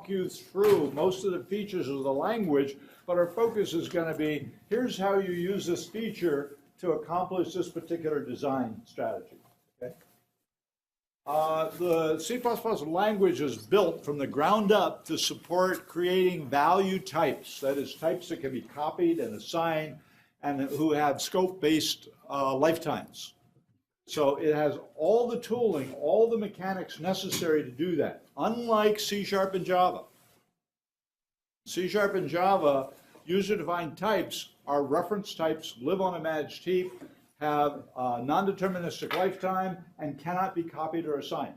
walk you through most of the features of the language, but our focus is going to be, here's how you use this feature to accomplish this particular design strategy. Okay? The C++ language is built from the ground up to support creating value types, that is, types that can be copied and assigned and who have scope-based lifetimes. So it has all the tooling, all the mechanics necessary to do that, unlike C# and Java. C# and Java, user-defined types are reference types, live on a managed heap, have non-deterministic lifetime, and cannot be copied or assigned.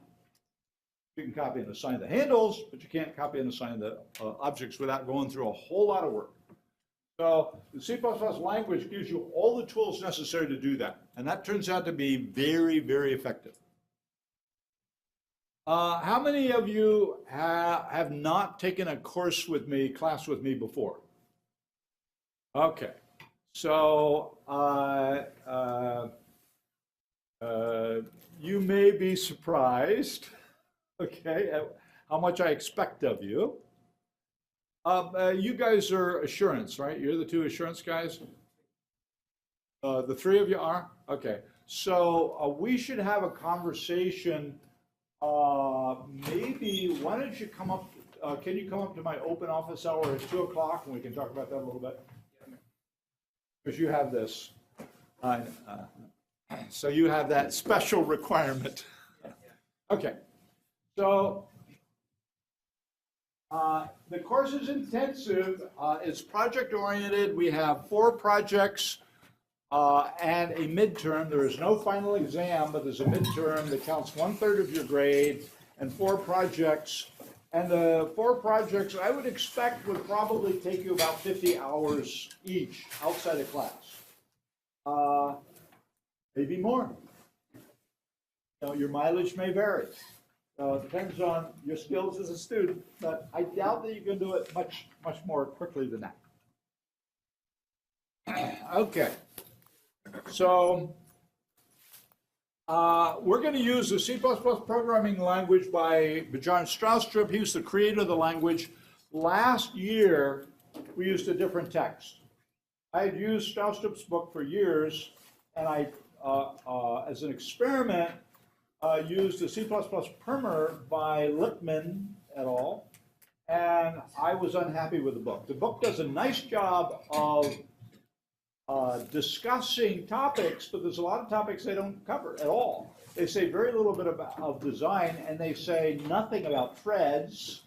You can copy and assign the handles, but you can't copy and assign the objects without going through a whole lot of work. So the C++ language gives you all the tools necessary to do that, and that turns out to be very, very effective. How many of you have not taken a course with me, class with me before? Okay, so you may be surprised, okay, at how much I expect of you. You guys are assurance, right? You're the two assurance guys? The three of you are? Okay. So we should have a conversation. Maybe, why don't you come up, can you come up to my open office hour at 2 o'clock and we can talk about that a little bit? Because you have this. So you have that special requirement. Okay. So the course is intensive. It's project-oriented. We have 4 projects and a midterm. There is no final exam, but there's a midterm that counts 1/3 of your grade and 4 projects. And the 4 projects I would expect would probably take you about 50 hours each outside of class. Maybe more. You know, your mileage may vary. It depends on your skills as a student, but I doubt that you can do it much more quickly than that. Okay, so we're going to use the C++ programming language by Bjarne Stroustrup. He was the creator of the language. Last year, we used a different text. I had used Stroustrup's book for years, and I, as an experiment, used the C++ primer by Lippmann et al., and I was unhappy with the book. The book does a nice job of discussing topics, but there's a lot of topics they don't cover at all. They say very little bit of design, and they say nothing about threads,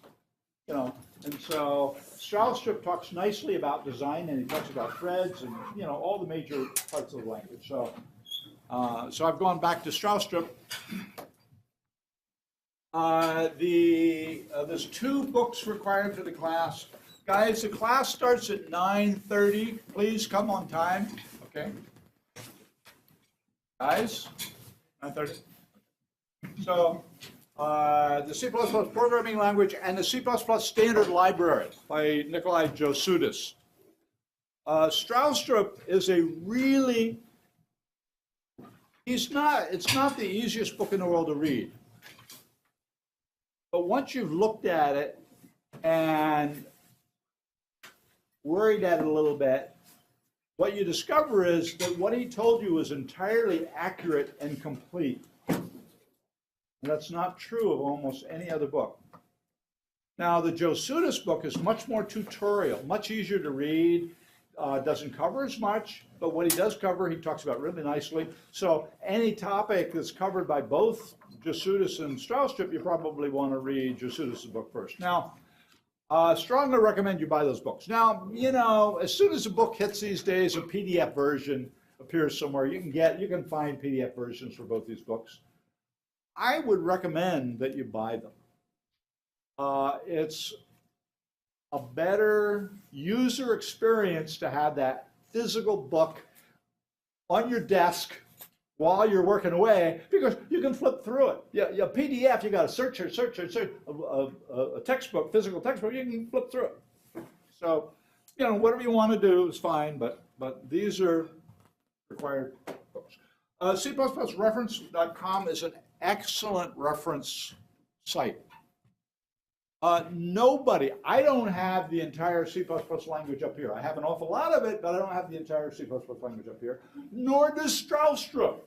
you know. And so Stroustrup talks nicely about design, and he talks about threads, and you know, all the major parts of the language. So I've gone back to Stroustrup. There's 2 books required for the class. Guys, the class starts at 9:30. Please come on time, okay? Guys, 9:30. So the C++ programming language and the C++ standard library by Nikolai Josutis. Stroustrup is a really, it's not the easiest book in the world to read. But once you've looked at it and worried at it a little bit, what you discover is that what he told you is entirely accurate and complete. And that's not true of almost any other book. Now, the Josutis book is much more tutorial, much easier to read, doesn't cover as much, but what he does cover, he talks about really nicely. So any topic that's covered by both Josutis and Stroustrup, you probably want to read Josutis' book first. Now, strongly recommend you buy those books. Now, you know, as soon as a book hits these days, a PDF version appears somewhere. You can find PDF versions for both these books. I would recommend that you buy them. It's a better user experience to have that physical book on your desk while you're working away, because you can flip through it. Yeah, PDF, you got to search, a textbook, physical textbook, you can flip through it. So, you know, whatever you want to do is fine, but these are required books. C++reference.com is an excellent reference site. Nobody, I don't have the entire C++ language up here. I have an awful lot of it, but I don't have the entire C++ language up here, nor does Stroustrup,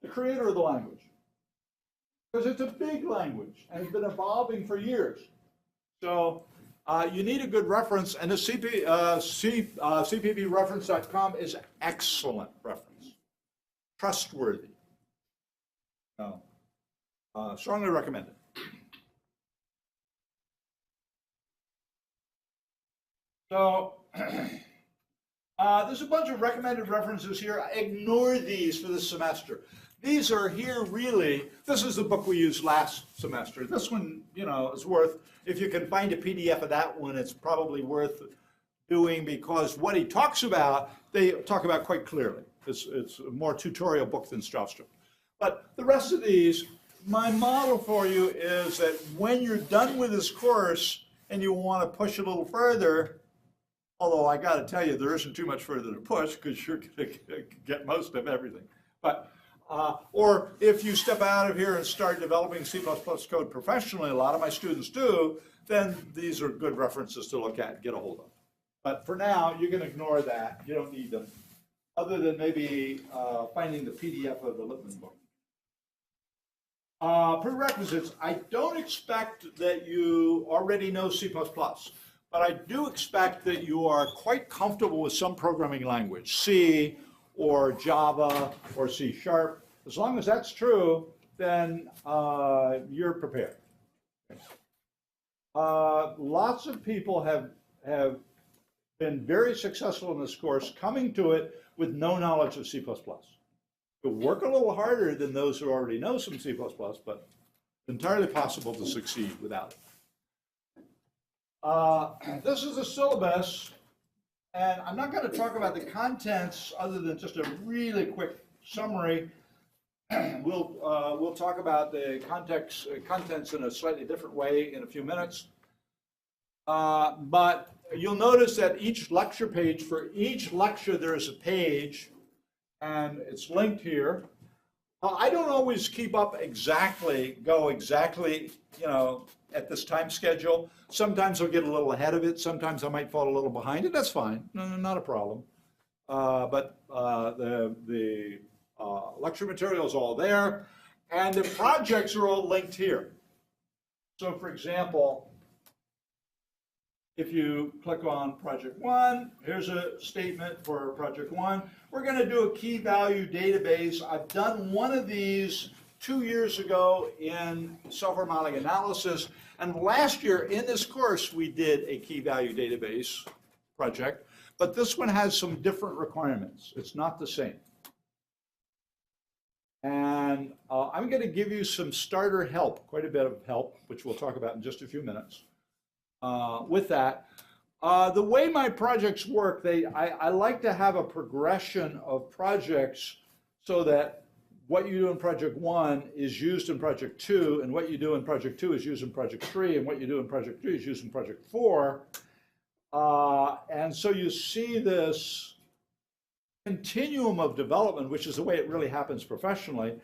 the creator of the language. Because it's a big language, and it's been evolving for years. So you need a good reference, and the cppreference.com is excellent reference, trustworthy. So, strongly recommend it. So there's a bunch of recommended references here. Ignore these for this semester. These are here really, this is the book we used last semester. This one, you know, is worth, if you can find a PDF of that one, it's probably worth doing because what he talks about, they talk about quite clearly. It's a more tutorial book than Stroustrup. But the rest of these, my model for you is that when you're done with this course and you want to push a little further, although I got to tell you, there isn't too much further to push because you're going to get most of everything. But or if you step out of here and start developing C++ code professionally, a lot of my students do, then these are good references to look at and get a hold of. But for now, you can ignore that. You don't need them, other than maybe finding the PDF of the Lippmann book. Prerequisites. I don't expect that you already know C++. But I do expect that you are quite comfortable with some programming language, C or Java or C#. As long as that's true, then you're prepared. Lots of people have been very successful in this course coming to it with no knowledge of C++. You'll work a little harder than those who already know some C++, but it's entirely possible to succeed without it. This is the syllabus, and I'm not going to talk about the contents other than just a really quick summary. We'll talk about the contents in a slightly different way in a few minutes. But you'll notice that each lecture page, for each lecture there is a page, and it's linked here. I don't always keep up exactly, you know, at this time schedule. Sometimes I'll get a little ahead of it. Sometimes I might fall a little behind it. That's fine. No, not a problem. But the lecture material is all there, and the projects are all linked here. So, for example, if you click on Project 1, here's a statement for Project 1. We're going to do a key value database. I've done one of these 2 years ago in software modeling analysis. And last year in this course, we did a key value database project. But this one has some different requirements. It's not the same. And I'm going to give you some starter help, quite a bit of help, which we'll talk about in just a few minutes. With that, the way my projects work, I like to have a progression of projects so that what you do in Project 1 is used in Project 2, and what you do in Project 2 is used in Project 3, and what you do in Project 3 is used in Project 4. And so you see this continuum of development, which is the way it really happens professionally.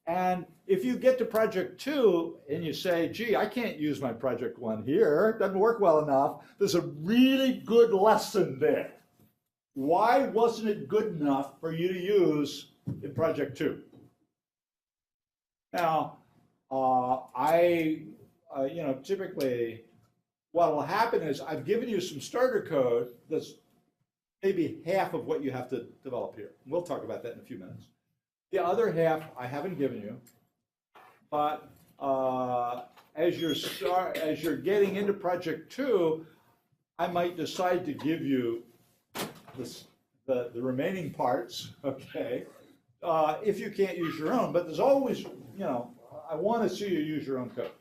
And if you get to Project 2 and you say, gee, I can't use my Project 1 here, it doesn't work well enough, there's a really good lesson there. Why wasn't it good enough for you to use in Project 2? Now, typically what will happen is I've given you some starter code that's maybe half of what you have to develop here. We'll talk about that in a few minutes. The other half I haven't given you, but as you're getting into Project 2, I might decide to give you the remaining parts, okay, if you can't use your own. But there's always, I want to see you use your own code.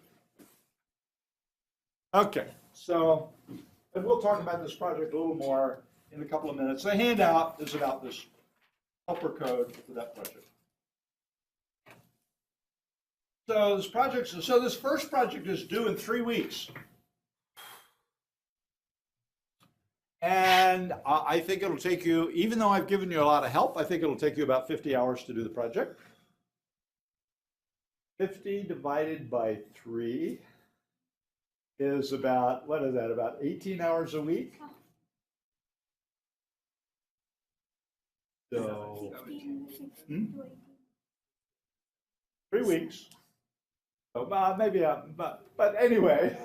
Okay, so, and we'll talk about this project a little more in a couple of minutes. The handout is about this helper code for that project. So this first project is due in 3 weeks. And I think it'll take you, even though I've given you a lot of help, I think it'll take you about 50 hours to do the project. 50 divided by 3. is about, what is that, about 18 hours a week? So, 3 weeks. So, maybe, but anyway,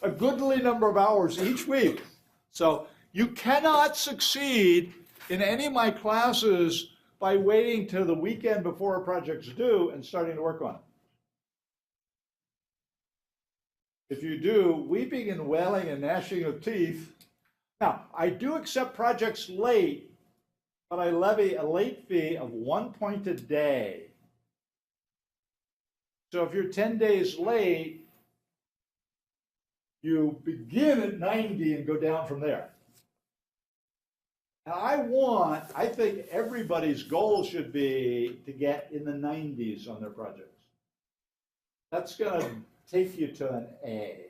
a goodly number of hours each week. So you cannot succeed in any of my classes by waiting till the weekend before a project's due and starting to work on it. If you do, weeping and wailing and gnashing of teeth. Now, I do accept projects late, but I levy a late fee of 1 point a day. So if you're 10 days late, you begin at 90 and go down from there. Now I think everybody's goal should be to get in the 90s on their projects. That's going to take you to an A.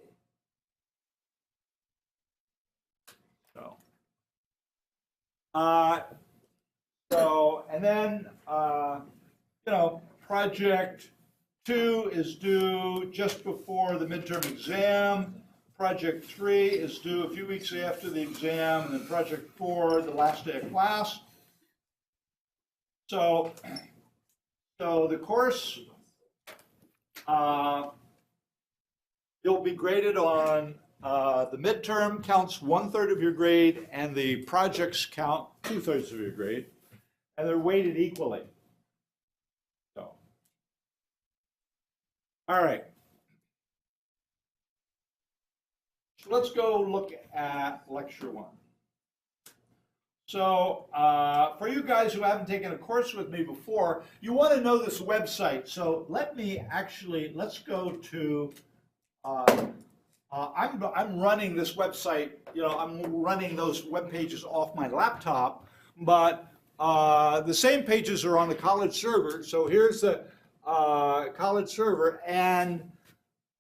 And then, project 2 is due just before the midterm exam. Project 3 is due a few weeks after the exam, and then project 4, the last day of class. So the course, you'll be graded on the midterm counts 1/3 of your grade, and the projects count 2/3 of your grade, and they're weighted equally. So, all right. So let's go look at lecture 1. So for you guys who haven't taken a course with me before, you want to know this website. So let's go to, I'm running this website, I'm running those web pages off my laptop, but the same pages are on the college server. So here's the college server, and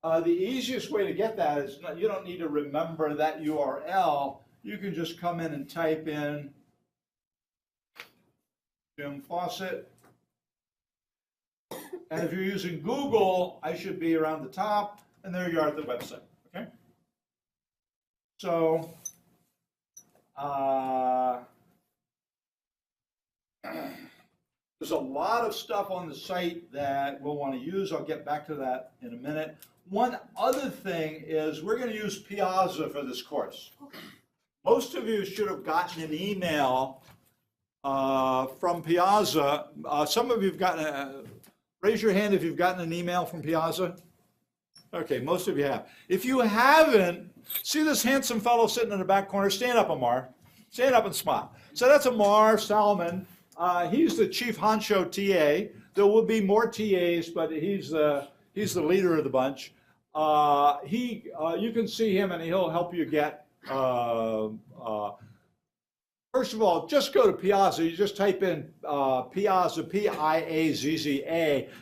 the easiest way to get that is you don't need to remember that URL. You can just come in and type in Jim Fawcett. And if you're using Google, I should be around the top, and there you are at the website. Okay? So, there's a lot of stuff on the site that we'll want to use. I'll get back to that in a minute. One other thing is we're going to use Piazza for this course. Most of you should have gotten an email from Piazza. Some of you have gotten raise your hand if you've gotten an email from Piazza. Okay, most of you have. If you haven't, see this handsome fellow sitting in the back corner? Stand up, Amar. Stand up and smile. So that's Amar Salomon. He's the chief honcho TA. There will be more TAs, but he's the leader of the bunch. You can see him, and he'll help you get. First of all, just go to Piazza. You just type in Piazza, Piazza,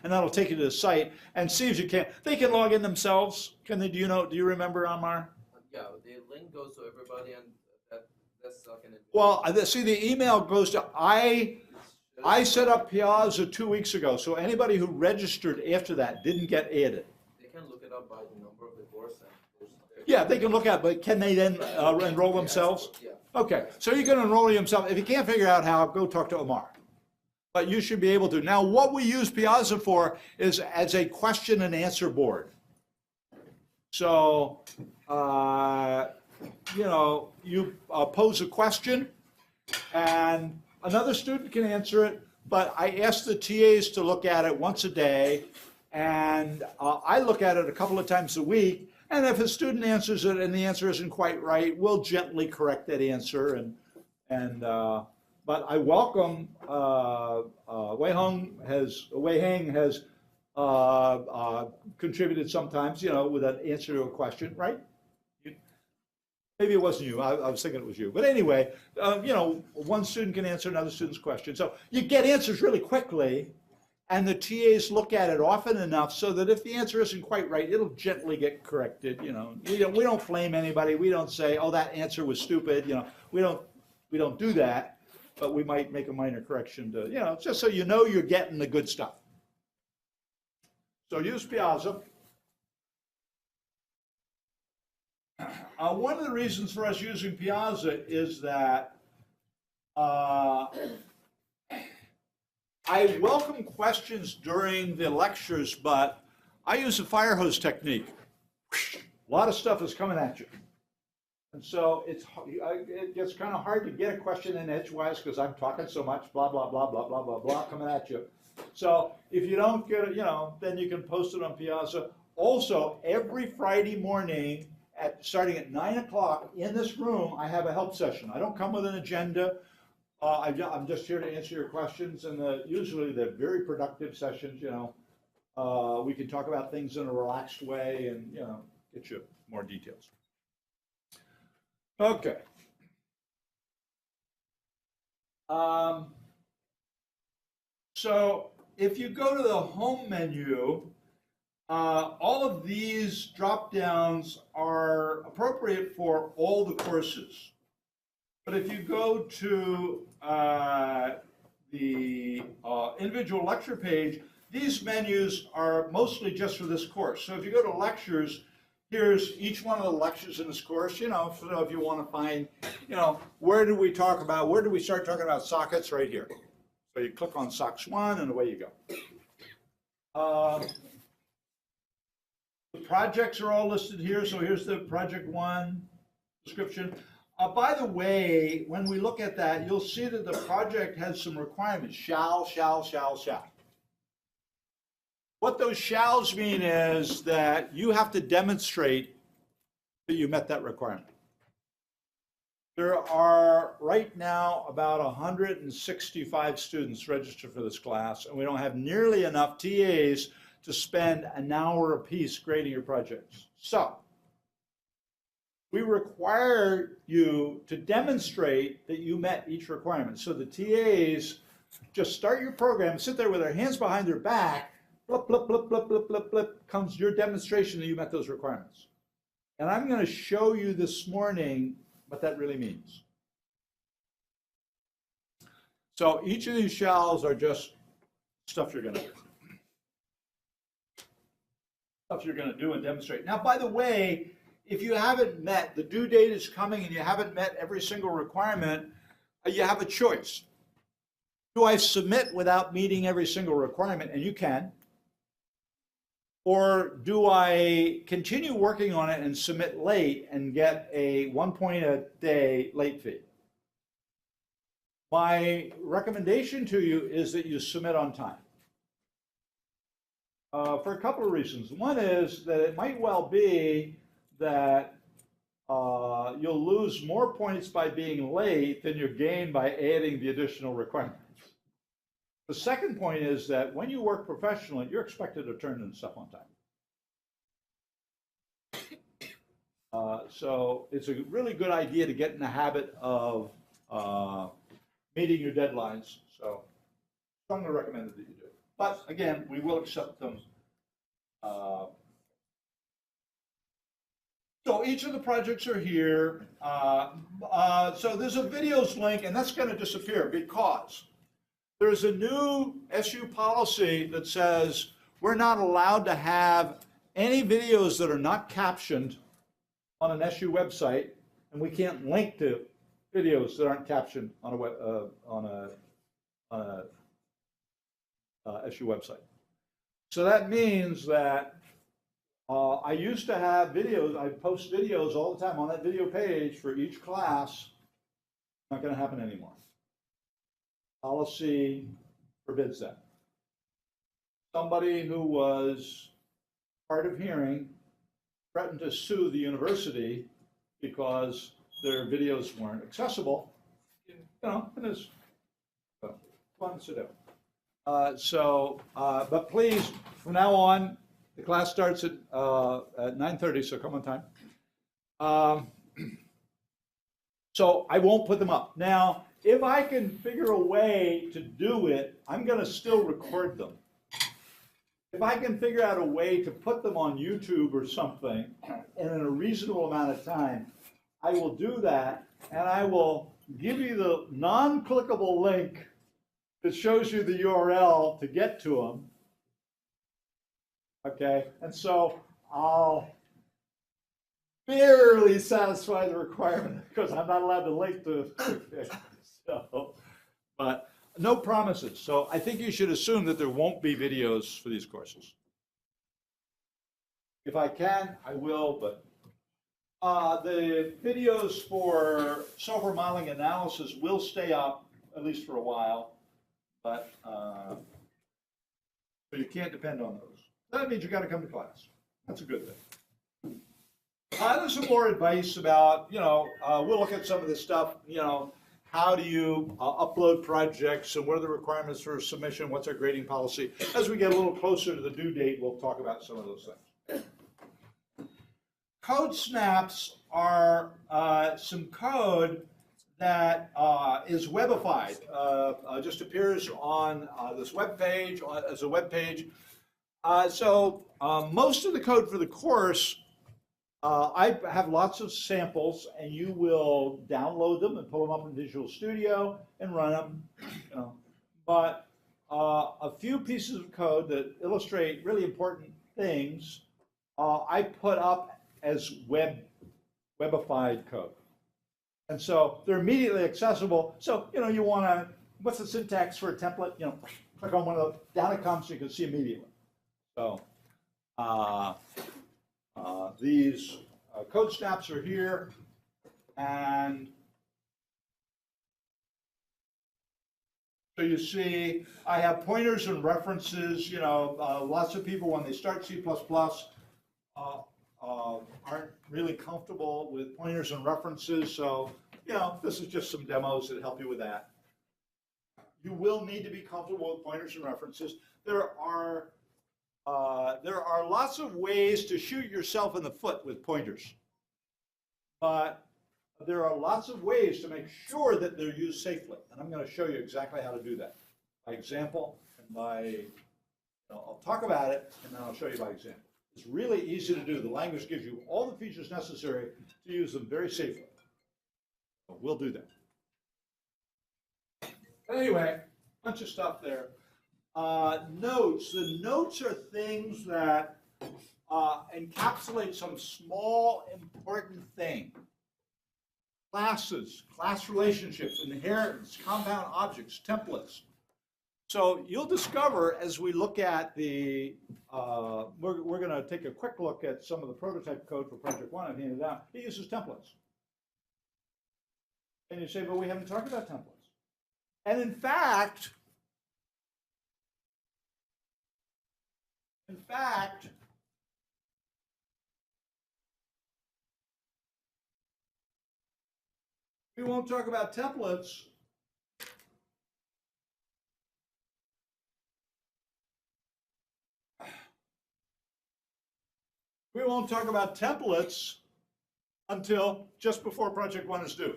and that'll take you to the site and see if you can. They can log in themselves. Can they? Do you remember, Amar? Yeah, the link goes to everybody, and that's like an. Well, see, the email goes to I set up Piazza 2 weeks ago, so anybody who registered after that didn't get added. They can look it up by the number of the course. Yeah, they can look at it, but can they then enroll themselves? Yeah. Okay, so you can enroll yourself. If you can't figure out how, go talk to Omar. But you should be able to. Now, what we use Piazza for is as a question and answer board. So, you pose a question, and another student can answer it, but I ask the TAs to look at it once a day, and I look at it a couple of times a week, and if a student answers it and the answer isn't quite right, we'll gently correct that answer. But I welcome Wei Heng has contributed sometimes, with an answer to a question, right? Maybe it wasn't you. I was thinking it was you. But anyway, one student can answer another student's question. So you get answers really quickly, and the TAs look at it often enough so that if the answer isn't quite right, it'll gently get corrected. We don't blame anybody. We don't say, "Oh, that answer was stupid." We don't do that, but we might make a minor correction to, just so you know you're getting the good stuff. So use Piazza. One of the reasons for us using Piazza is that I welcome questions during the lectures, but I use a fire hose technique. A lot of stuff is coming at you. And so it gets kind of hard to get a question in edgewise because I'm talking so much, blah, blah, blah, blah, blah, blah, blah, coming at you. So if you don't get it, then you can post it on Piazza. Also, every Friday morning, starting at 9 o'clock in this room, I have a help session. I don't come with an agenda. I'm just here to answer your questions, and usually they're very productive sessions. We can talk about things in a relaxed way, and get you more details. Okay. So if you go to the home menu, all of these drop downs are appropriate for all the courses. But if you go to the individual lecture page, these menus are mostly just for this course. So if you go to lectures, here's each one of the lectures in this course, so if you want to find, where do we start talking about sockets? Right here. So you click on SOCKS 1 and away you go. The projects are all listed here. So here's the project 1 description. By the way, when we look at that, you'll see that the project has some requirements. Shall. What those shalls mean is that you have to demonstrate that you met that requirement. There are right now about 165 students registered for this class, and we don't have nearly enough TAs to spend an hour apiece grading your projects. So we require you to demonstrate that you met each requirement. So the TAs just start your program, sit there with their hands behind their back, blip, blip, blip, blip, blip, blip, blip, comes your demonstration that you met those requirements. And I'm going to show you this morning what that really means. So each of these shalls are just stuff you're going to do. Stuff you're going to do and demonstrate. Now, by the way, if you haven't met, the due date is coming and you haven't met every single requirement, you have a choice. Do I submit without meeting every single requirement? And you can. Or do I continue working on it and submit late and get a 1 point a day late fee? My recommendation to you is that you submit on time. For a couple of reasons. One is that it might well be that you'll lose more points by being late than you gain by adding the additional requirements. The second point is that when you work professionally, you're expected to turn in stuff on time. So it's a really good idea to get in the habit of meeting your deadlines. So strongly recommended that you do. But again, we will accept them. So each of the projects are here. So there's a videos link, and that's going to disappear because there's a new SU policy that says we're not allowed to have any videos that are not captioned on an SU website, and we can't link to videos that aren't captioned on a SU website. So that means that I used to have videos, I post videos all the time on that video page for each class. Not going to happen anymore. Policy forbids that. Somebody who was hard of hearing threatened to sue the university because their videos weren't accessible. It is fun to do. But please, from now on, the class starts at 9:30, so come on time. So I won't put them up. Now, if I can figure a way to do it, I'm going to still record them. If I can figure out a way to put them on YouTube or something, and in a reasonable amount of time, I will do that, and I will give you the non-clickable link that shows you the URL to get to them. Okay, and so I'll barely satisfy the requirement because I'm not allowed to link to. So, but no promises. So I think you should assume that there won't be videos for these courses. If I can, I will, but the videos for software modeling analysis will stay up at least for a while, but so you can't depend on those. That means you got to come to class. That's a good thing. There's some more advice about, we'll look at some of this stuff, how do you upload projects and what are the requirements for submission, what's our grading policy. As we get a little closer to the due date, we'll talk about some of those things. Code snaps are some code that is webified, just appears on this web page as a web page. So most of the code for the course, I have lots of samples, and you will download them and pull them up in Visual Studio and run them. But a few pieces of code that illustrate really important things, I put up as webified code. And so they're immediately accessible. So, you want to, what's the syntax for a template? Click on one of those, down it comes so you can see immediately. So these code snaps are here, and so you see I have pointers and references. Lots of people when they start C++ aren't really comfortable with pointers and references, so this is just some demos that help you with that. You will need to be comfortable with pointers and references. There are lots of ways to shoot yourself in the foot with pointers, but there are lots of ways to make sure that they're used safely, and I'm going to show you exactly how to do that by example and by, I'll talk about it and then I'll show you by example. It's really easy to do. The language gives you all the features necessary to use them very safely. So we'll do that. Anyway, bunch of stuff there. Notes. The notes are things that encapsulate some small important thing. Classes, class relationships, inheritance, compound objects, templates. So you'll discover as we look at the, we're going to take a quick look at some of the prototype code for Project One I've handed out. It uses templates. And you say, but we haven't talked about templates. And in fact, we won't talk about templates until just before Project One is due.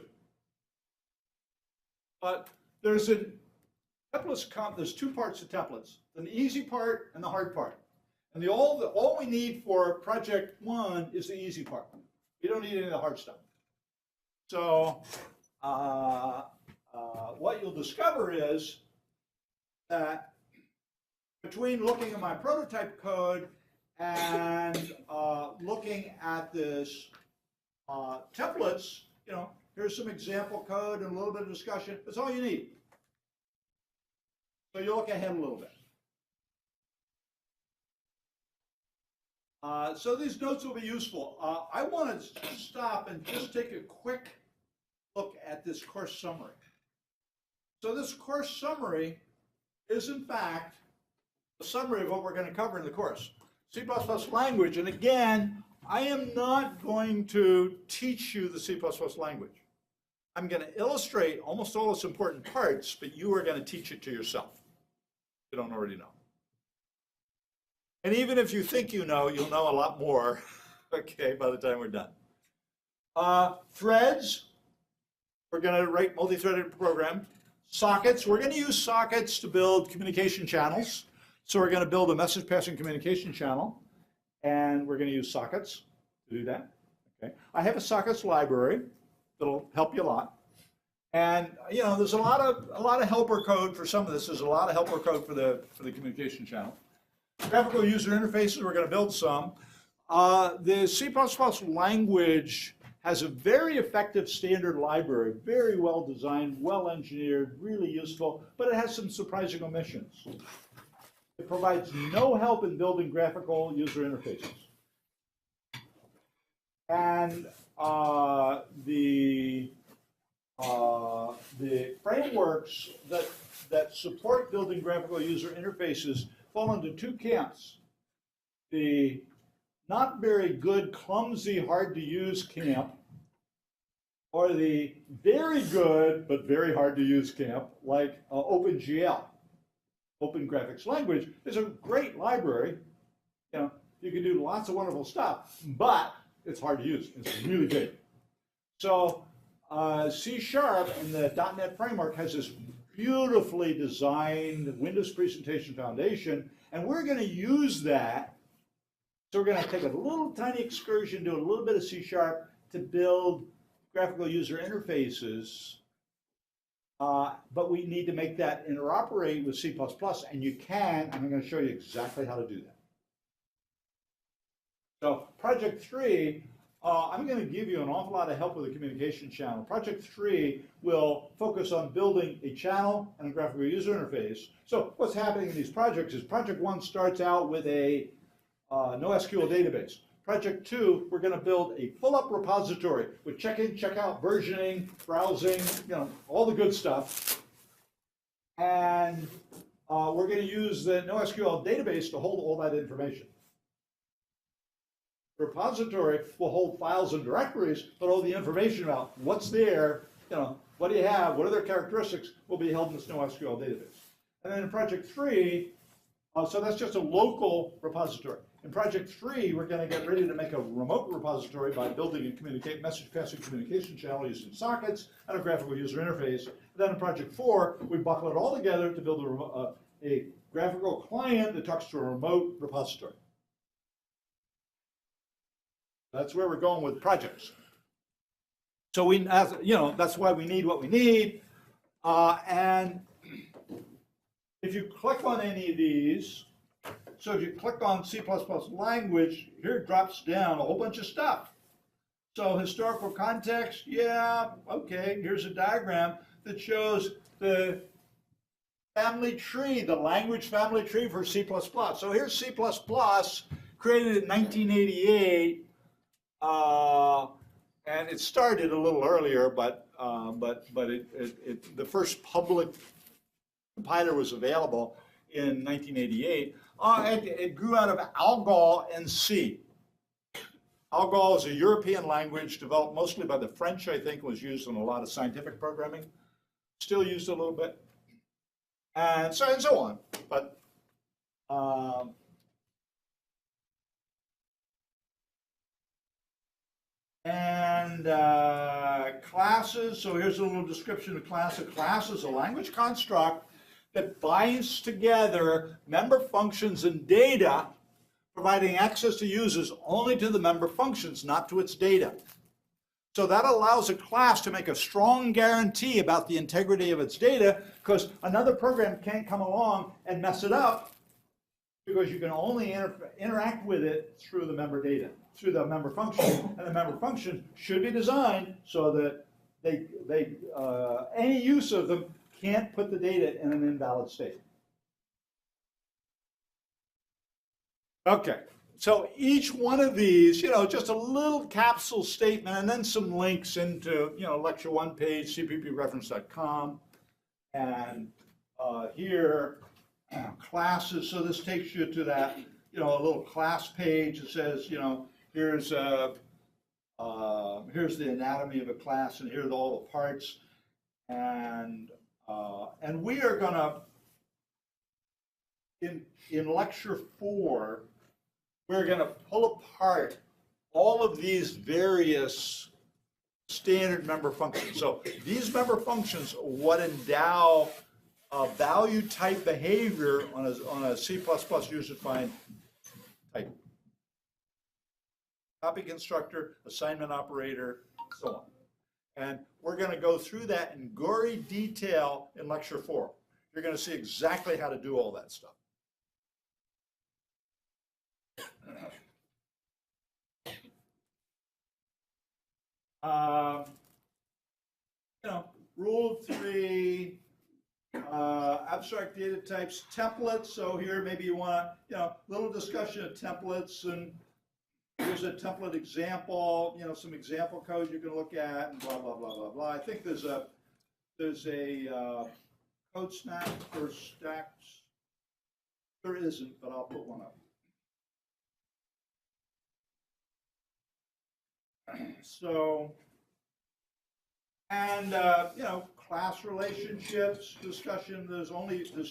But there's there's two parts to templates, an easy part and the hard part. And all we need for Project One is the easy part. You don't need any of the hard stuff. So what you'll discover is that between looking at my prototype code and looking at this templates, here's some example code and a little bit of discussion. That's all you need. So you look ahead a little bit. So these notes will be useful. I want to stop and just take a quick look at this course summary. So this course summary is, in fact, a summary of what we're going to cover in the course. C++ language, and again, I am not going to teach you the C++ language. I'm going to illustrate almost all its important parts, but you are going to teach it to yourself. You don't already know. And even if you think you know, you'll know a lot more, okay, by the time we're done. Threads, we're going to write multi-threaded program. Sockets, we're going to use sockets to build communication channels. So we're going to build a message passing communication channel, and we're going to use sockets to do that. Okay. I have a sockets library that'll help you a lot. And there's a lot of helper code for some of this. There's a lot of helper code for the communication channel. Graphical user interfaces, we're going to build some. The C++ language has a very effective standard library, very well designed, well engineered, really useful, but it has some surprising omissions. It provides no help in building graphical user interfaces. And the frameworks that support building graphical user interfaces fall into two camps. The not very good, clumsy, hard to use camp, or the very good but very hard to use camp, like OpenGL. Open Graphics Language is a great library. You know, you can do lots of wonderful stuff, but it's hard to use. It's really big. So C# and the .NET framework has this beautifully designed Windows Presentation Foundation, and we're going to use that. So we're going to take a little tiny excursion, do a little bit of C# to build graphical user interfaces. But we need to make that interoperate with C++, and you can, and I'm going to show you exactly how to do that. So Project 3, I'm going to give you an awful lot of help with the communication channel. Project 3 will focus on building a channel and a graphical user interface. So what's happening in these projects is Project 1 starts out with a NoSQL database. Project 2, we're going to build a full-up repository with check-in, check-out, versioning, browsing, you know, all the good stuff. And we're going to use the NoSQL database to hold all that information. The repository will hold files and directories, but all the information about what's there, you know, what do you have, what are their characteristics, will be held in this NoSQL database. And then in Project 3, so that's just a local repository. In Project 3, we're going to get ready to make a remote repository by building a message passing communication channel using sockets and a graphical user interface. And then in Project 4, we buckle it all together to build a graphical client that talks to a remote repository. That's where we're going with projects. So we, you know, that's why we need what we need. And if you click on any of these, so if you click on C++ language, here it drops down a whole bunch of stuff. So historical context, yeah, okay, here's a diagram that shows the family tree, the language family tree for C++. So here's C++, created in 1988, and it started a little earlier, but the first public compiler was available in 1988. It grew out of Algol and C. Algol is a European language developed mostly by the French, I think, was used in a lot of scientific programming. Still used a little bit. And so on. But classes, so here's a little description of class. A class is a language construct that binds together member functions and data, providing access to users only to the member functions, not to its data. So that allows a class to make a strong guarantee about the integrity of its data, because another program can't come along and mess it up, because you can only interact with it through the member data, through the member function, and the member function should be designed so that any use of them can't put the data in an invalid state. Okay, so each one of these, you know, just a little capsule statement and then some links into, you know, lecture 1 page, cppreference.com, and here, classes. So this takes you to that, you know, a little class page that says, you know, here's the anatomy of a class, and here's all the parts, and we are going to, in lecture 4, we're going to pull apart all of these various standard member functions. So these member functions are what endow value type behavior on a C++ user-defined type. Copy constructor, assignment operator, so on. And we're going to go through that in gory detail in lecture 4. You're going to see exactly how to do all that stuff. Um, you know, rule of three, abstract data types, templates. So here maybe you want, you know, little discussion of templates, and here's a template example, you know, some example code you can look at, and blah, blah, blah, blah, blah. I think there's a code snack for stacks. There isn't, but I'll put one up. So, and, you know, class relationships discussion, there's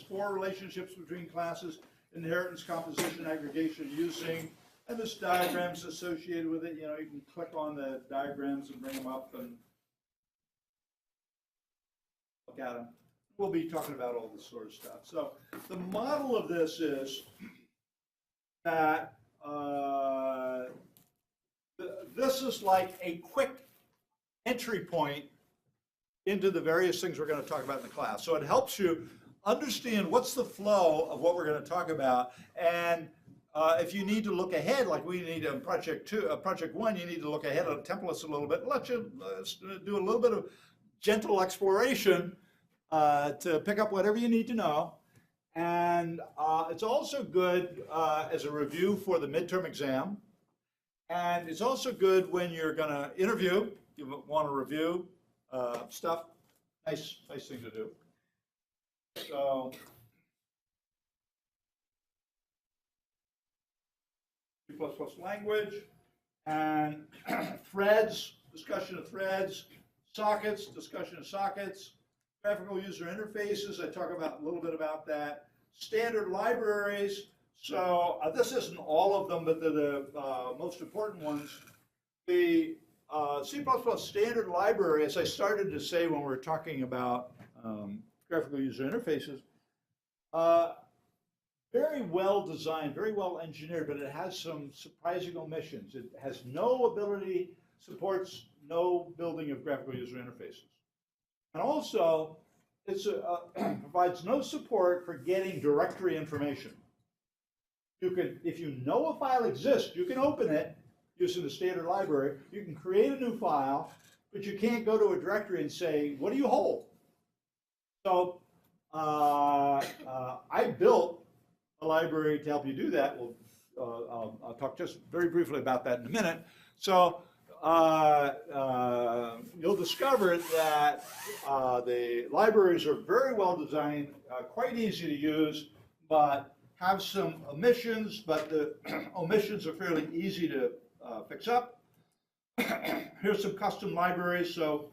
4 relationships between classes: inheritance, composition, aggregation, using, and there's diagrams associated with it. You know, you can click on the diagrams and bring them up and look at them. We'll be talking about all this sort of stuff. So the model of this is that this is like a quick entry point into the various things we're going to talk about in the class. So it helps you understand what's the flow of what we're going to talk about. And if you need to look ahead, like we need in project 1, you need to look ahead on templates a little bit. Let you do a little bit of gentle exploration to pick up whatever you need to know. And it's also good as a review for the midterm exam. And it's also good when you're going to interview. You want to review stuff. Nice thing to do. So C++ language and threads, discussion of threads, sockets, discussion of sockets, graphical user interfaces. I talk about a little bit about that. Standard libraries. So this isn't all of them, but they're the most important ones. The C++ standard library, as I started to say when we were talking about graphical user interfaces, very well designed, very well engineered, but it has some surprising omissions. It has no ability, supports no building of graphical user interfaces. And also, it provides no support for getting directory information. You can, if you know a file exists, you can open it using the standard library. You can create a new file, but you can't go to a directory and say, what do you hold? So I built a library to help you do that. I'll talk just very briefly about that in a minute. So you'll discover that the libraries are very well designed, quite easy to use, but have some omissions, but the omissions are fairly easy to fix up. Here's some custom libraries. So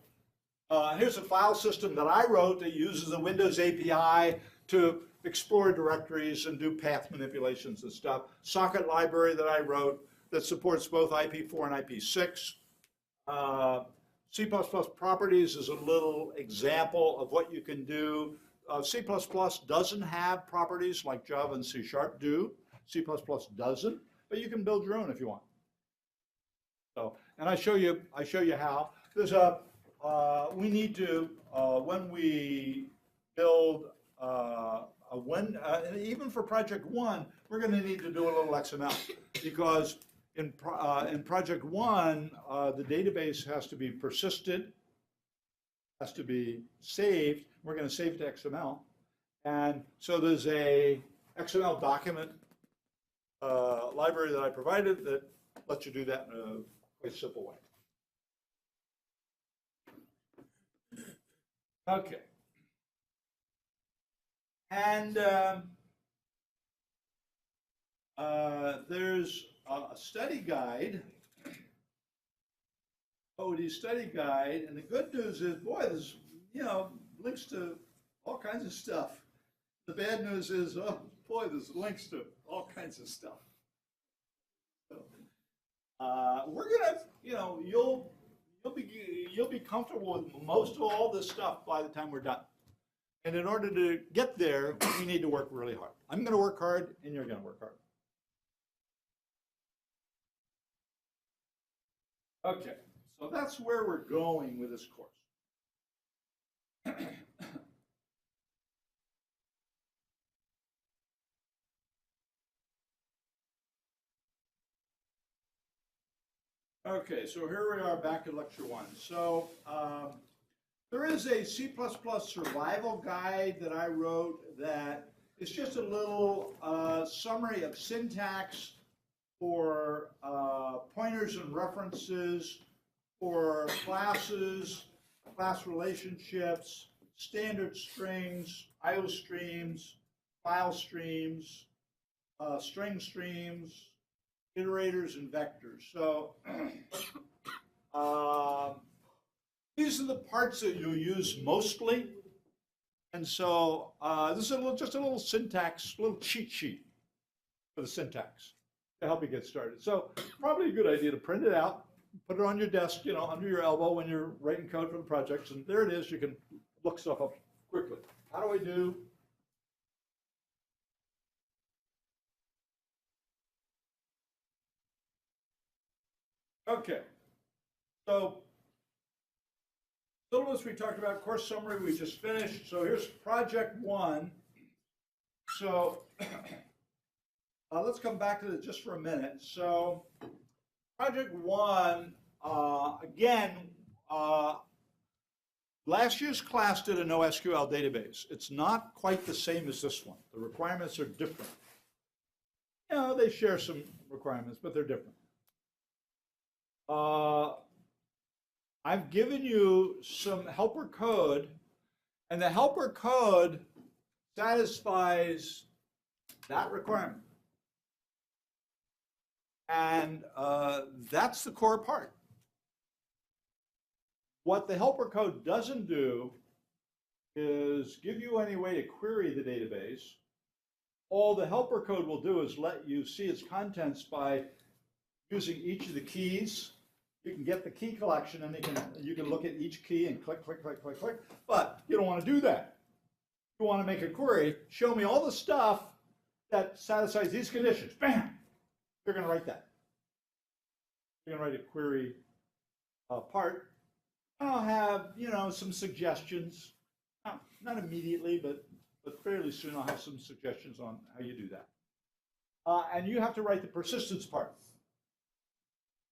here's a file system that I wrote that uses the Windows API to explore directories and do path manipulations and stuff. Socket library that I wrote that supports both IP4 and IP6. C++ properties is a little example of what you can do. C++ doesn't have properties like Java and C# do. C++ doesn't, but you can build your own if you want. So, and I show you how. There's a we need to when we build even for project 1, we're going to need to do a little XML because in project 1 the database has to be persisted, has to be saved. We're going to save it to XML, and so there's a XML document library that I provided that lets you do that in a quite simple way. Okay. And there's a study guide, OD study guide, and the good news is, boy, there's, you know, links to all kinds of stuff. The bad news is, oh boy, there's links to all kinds of stuff. So, we're gonna, you know, you'll be comfortable with most of all this stuff by the time we're done. And in order to get there, we need to work really hard. I'm going to work hard, and you're going to work hard. Okay, so that's where we're going with this course. Okay, so here we are back at lecture one. So there is a C++ survival guide that I wrote that is just a little summary of syntax for pointers and references, for classes, class relationships, standard strings, IO streams, file streams, string streams, iterators, and vectors. So these are the parts that you'll use mostly. And so this is just a little syntax, little cheat sheet for the syntax to help you get started. So probably a good idea to print it out, put it on your desk, under your elbow when you're writing code for the projects, and there it is. You can look stuff up quickly. How do I do? Okay, so syllabus we talked about, course summary we just finished. So here's project one. So let's come back to this just for a minute. So project one, again, last year's class did a NoSQL database. It's not quite the same as this one. The requirements are different. They share some requirements, but they're different. I've given you some helper code, and the helper code satisfies that requirement. And that's the core part. What the helper code doesn't do is give you any way to query the database. All the helper code will do is let you see its contents by using each of the keys. You can get the key collection, and you can look at each key and click, click, click, click, click. But you don't want to do that. You want to make a query. Show me all the stuff that satisfies these conditions. Bam! You're going to write that. You're going to write a query part. I'll have some suggestions. Not immediately, but fairly soon I'll have some suggestions on how you do that. And you have to write the persistence part.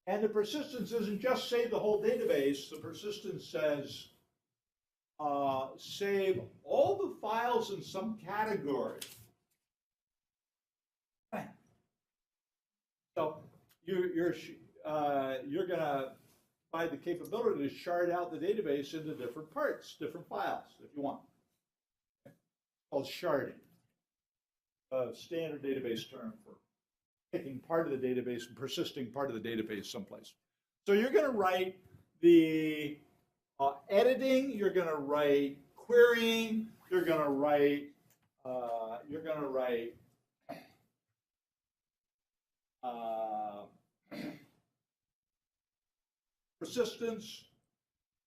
And the persistence isn't just save the whole database. The persistence says save all the files in some category. So you're going to provide the capability to shard out the database into different parts, different files, if you want. It's called sharding, a standard database term for taking part of the database and persisting part of the database someplace. So you're going to write the editing, you're going to write querying, you're going to write persistence,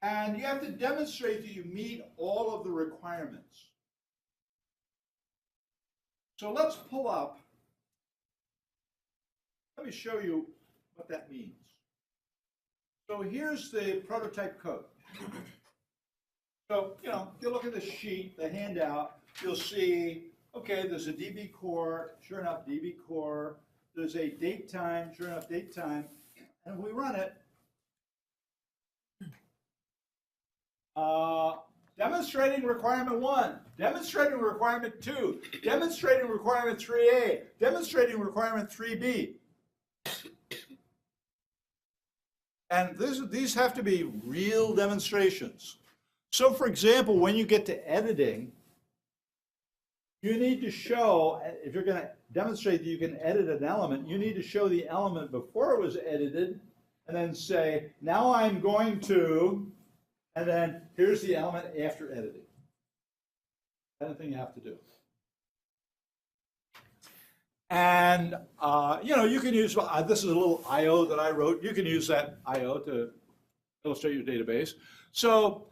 and you have to demonstrate that you meet all of the requirements. So let's pull up. Let me show you what that means. So here's the prototype code. So, if you look at the sheet, the handout, you'll see, okay, there's a DB core, sure enough, DB core. There's a date time, sure enough, date time. And if we run it, demonstrating requirement 1, demonstrating requirement 2, demonstrating requirement 3A, demonstrating requirement 3B. And these have to be real demonstrations. So for example, when you get to editing, you need to show, if you're going to demonstrate that you can edit an element, you need to show the element before it was edited, and then say, now I'm going to, and then here's the element after editing. That's the thing you have to do. And, you can use, this is a little IO that I wrote. You can use that IO to illustrate your database. So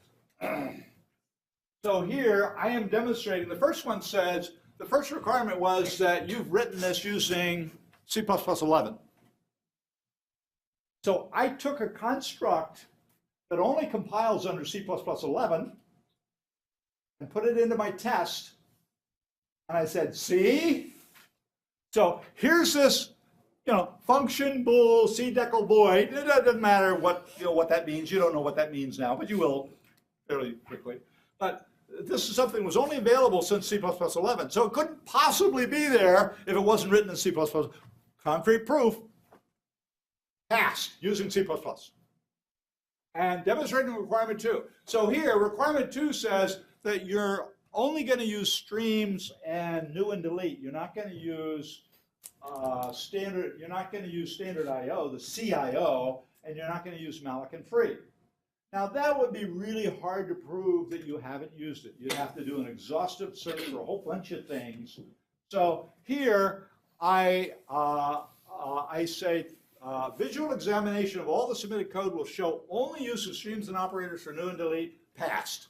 here I am demonstrating, the first one says, the first requirement was that you've written this using C++ 11. So I took a construct that only compiles under C++ 11 and put it into my test. And I said, see? So here's this function, bool, C decal void. It doesn't matter what that means. You don't know what that means now, but you will fairly quickly. But this is something that was only available since C++11, so it couldn't possibly be there if it wasn't written in C++. Concrete proof, passed using C++. And demonstrating requirement 2. So here, requirement 2 says that you're only going to use streams and new and delete. You're not going to use standard. You're not going to use standard I/O, the CIO, and you're not going to use malloc and free. Now that would be really hard to prove that you haven't used it. You'd have to do an exhaustive search for a whole bunch of things. So here I say visual examination of all the submitted code will show only use of streams and operators for new and delete, passed.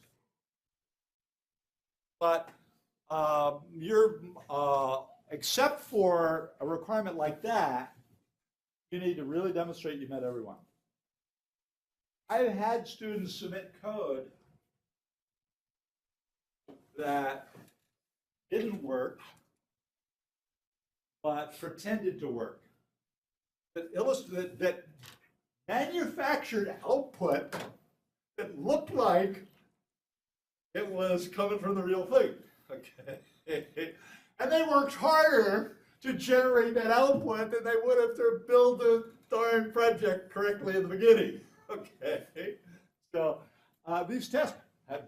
But except for a requirement like that, you need to really demonstrate you met everyone. I've had students submit code that didn't work, but pretended to work. That manufactured output that looked like it was coming from the real thing. Okay. And they worked harder to generate that output than they would have to build the darn project correctly in the beginning. Okay. So these tests have,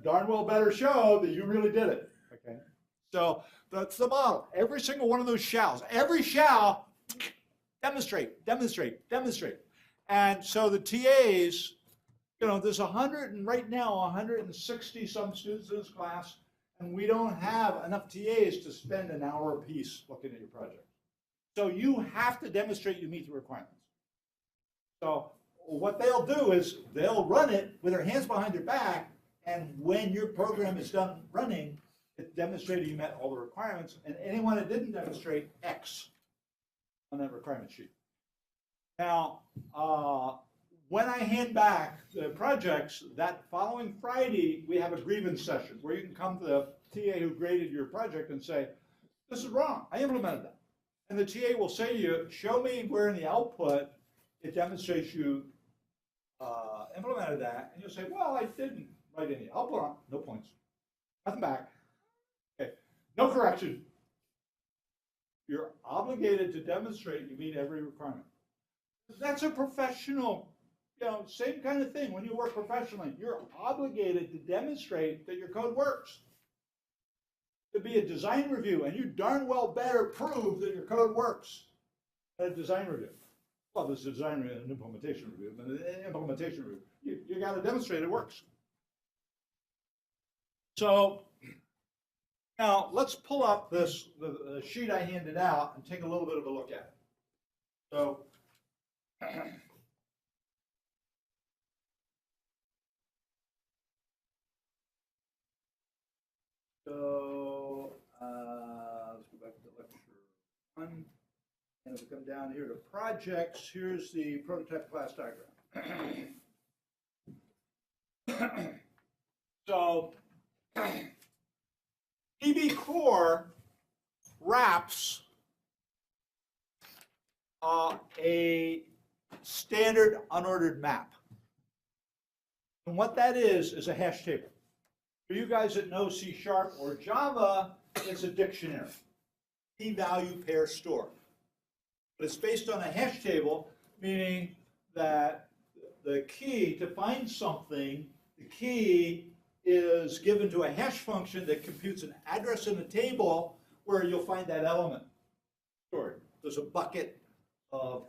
darn well better show that you really did it. Okay. So that's the model. Every single one of those shalls, every shall, demonstrate, demonstrate, demonstrate. And so the TAs, there's 100, and right now 160 some students in this class, and we don't have enough TAs to spend an hour apiece looking at your project. So you have to demonstrate you meet the requirements. So what they'll do is they'll run it with their hands behind their back, and when your program is done running, it demonstrated you met all the requirements, and anyone that didn't demonstrate, X on that requirement sheet. Now, when I hand back the projects, that following Friday, we have a grievance session where you can come to the TA who graded your project and say, this is wrong, I implemented that. And the TA will say to you, show me where in the output it demonstrates you implemented that. And you'll say, well, I didn't write any output, no points, nothing back. Okay, no correction. You're obligated to demonstrate you meet every requirement. That's a professional, same kind of thing. When you work professionally, you're obligated to demonstrate that your code works. To be a design review, and you darn well better prove that your code works at a design review. Well, there's a design review and an implementation review, but an implementation review, you got to demonstrate it works. So now let's pull up the sheet I handed out and take a little bit of a look at it. So let's go back to lecture 1. And if we come down here to projects, here's the prototype class diagram. So DB core wraps a standard unordered map. And what that is a hash table. For you guys that know C# or Java, it's a dictionary, key value pair store. But it's based on a hash table, meaning that the key to find something, the key is given to a hash function that computes an address in a table where you'll find that element stored. There's a bucket of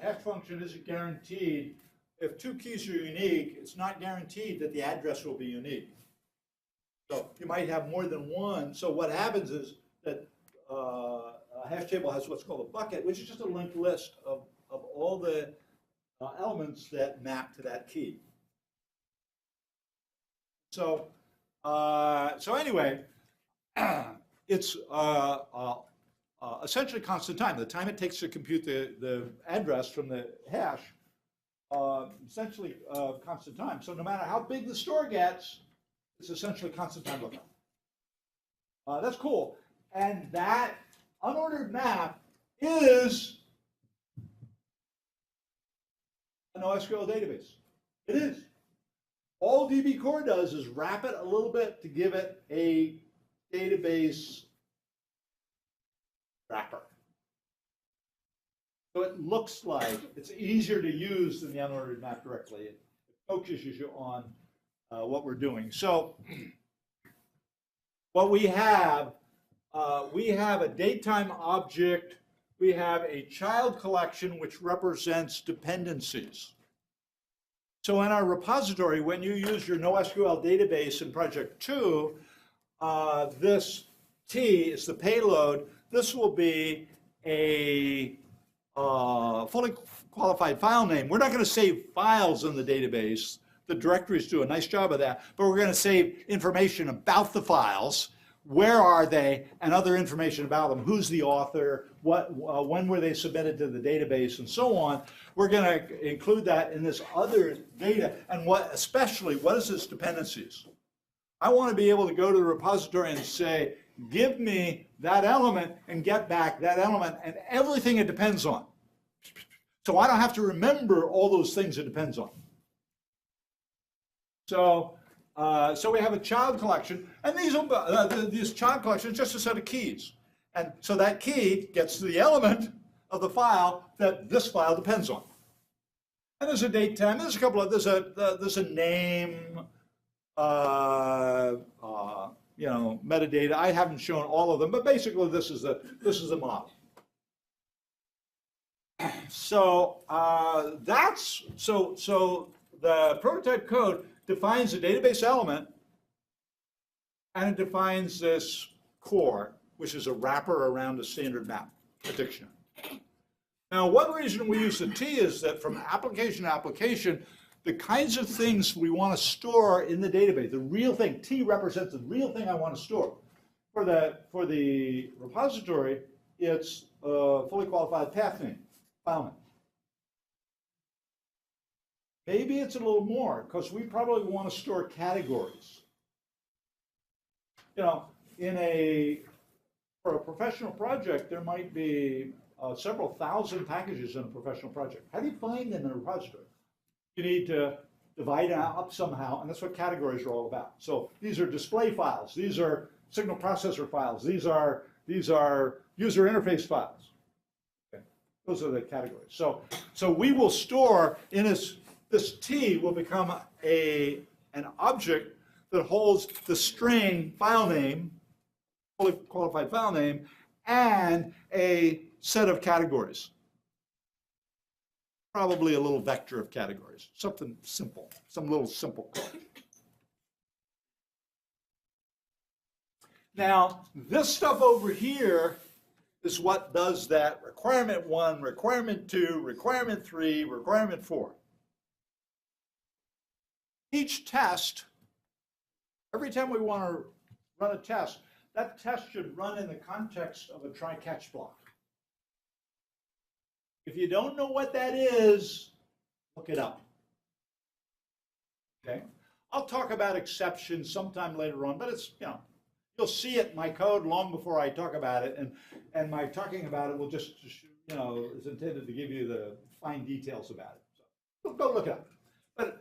hash function isn't guaranteed. If 2 keys are unique, it's not guaranteed that the address will be unique. So you might have more than one. So what happens is that a hash table has what's called a bucket, which is just a linked list of all the elements that map to that key. So anyway, it's essentially constant time. The time it takes to compute the address from the hash, essentially constant time. So no matter how big the store gets, it's essentially constant time lookup. That's cool. And that unordered map is a NoSQL database. It is. All DB Core does is wrap it a little bit to give it a database wrapper. So it looks like it's easier to use than the unordered map directly. It focuses you on what we're doing. So what we have a datetime object. We have a child collection which represents dependencies. So in our repository, when you use your NoSQL database in Project 2, this T is the payload. This will be a fully qualified file name. We're not going to save files in the database. The directories do a nice job of that, but we're going to save information about the files. Where are they, and other information about them. Who's the author? When were they submitted to the database, and so on. We're going to include that in this other data. And especially, what is its dependencies? I want to be able to go to the repository and say, give me that element and get back that element and everything it depends on. So I don't have to remember all those things it depends on. So we have a child collection, and this child collection is just a set of keys. And so that key gets to the element of the file that this file depends on. And there's a date time, there's a couple of, there's a name, metadata. I haven't shown all of them, but basically this is the model. So so the prototype code defines a database element, and it defines this core, which is a wrapper around a standard map, a dictionary. Now, one reason we use the T is that from application to application, the kinds of things we want to store in the database, the real thing, T represents the real thing I want to store. For the repository, it's a fully qualified path name, file name. Maybe it's a little more, because we probably want to store categories. For a professional project, there might be several thousand packages in a professional project. How do you find them in a repository? You need to divide it up somehow, and that's what categories are all about. So these are display files. These are signal processor files. These are user interface files. Okay. Those are the categories. So we will store in this T will become an object that holds the string file name, fully qualified file name, and a set of categories. Probably a little vector of categories, something simple, some little simple code. Now, this stuff over here is what does that requirement 1, requirement 2, requirement 3, requirement 4. Each test, every time we want to run a test, that test should run in the context of a try-catch block. If you don't know what that is, look it up. Okay? I'll talk about exceptions sometime later on, but it's, you'll see it in my code long before I talk about it, and my talking about it will just is intended to give you the fine details about it. So go look it up. But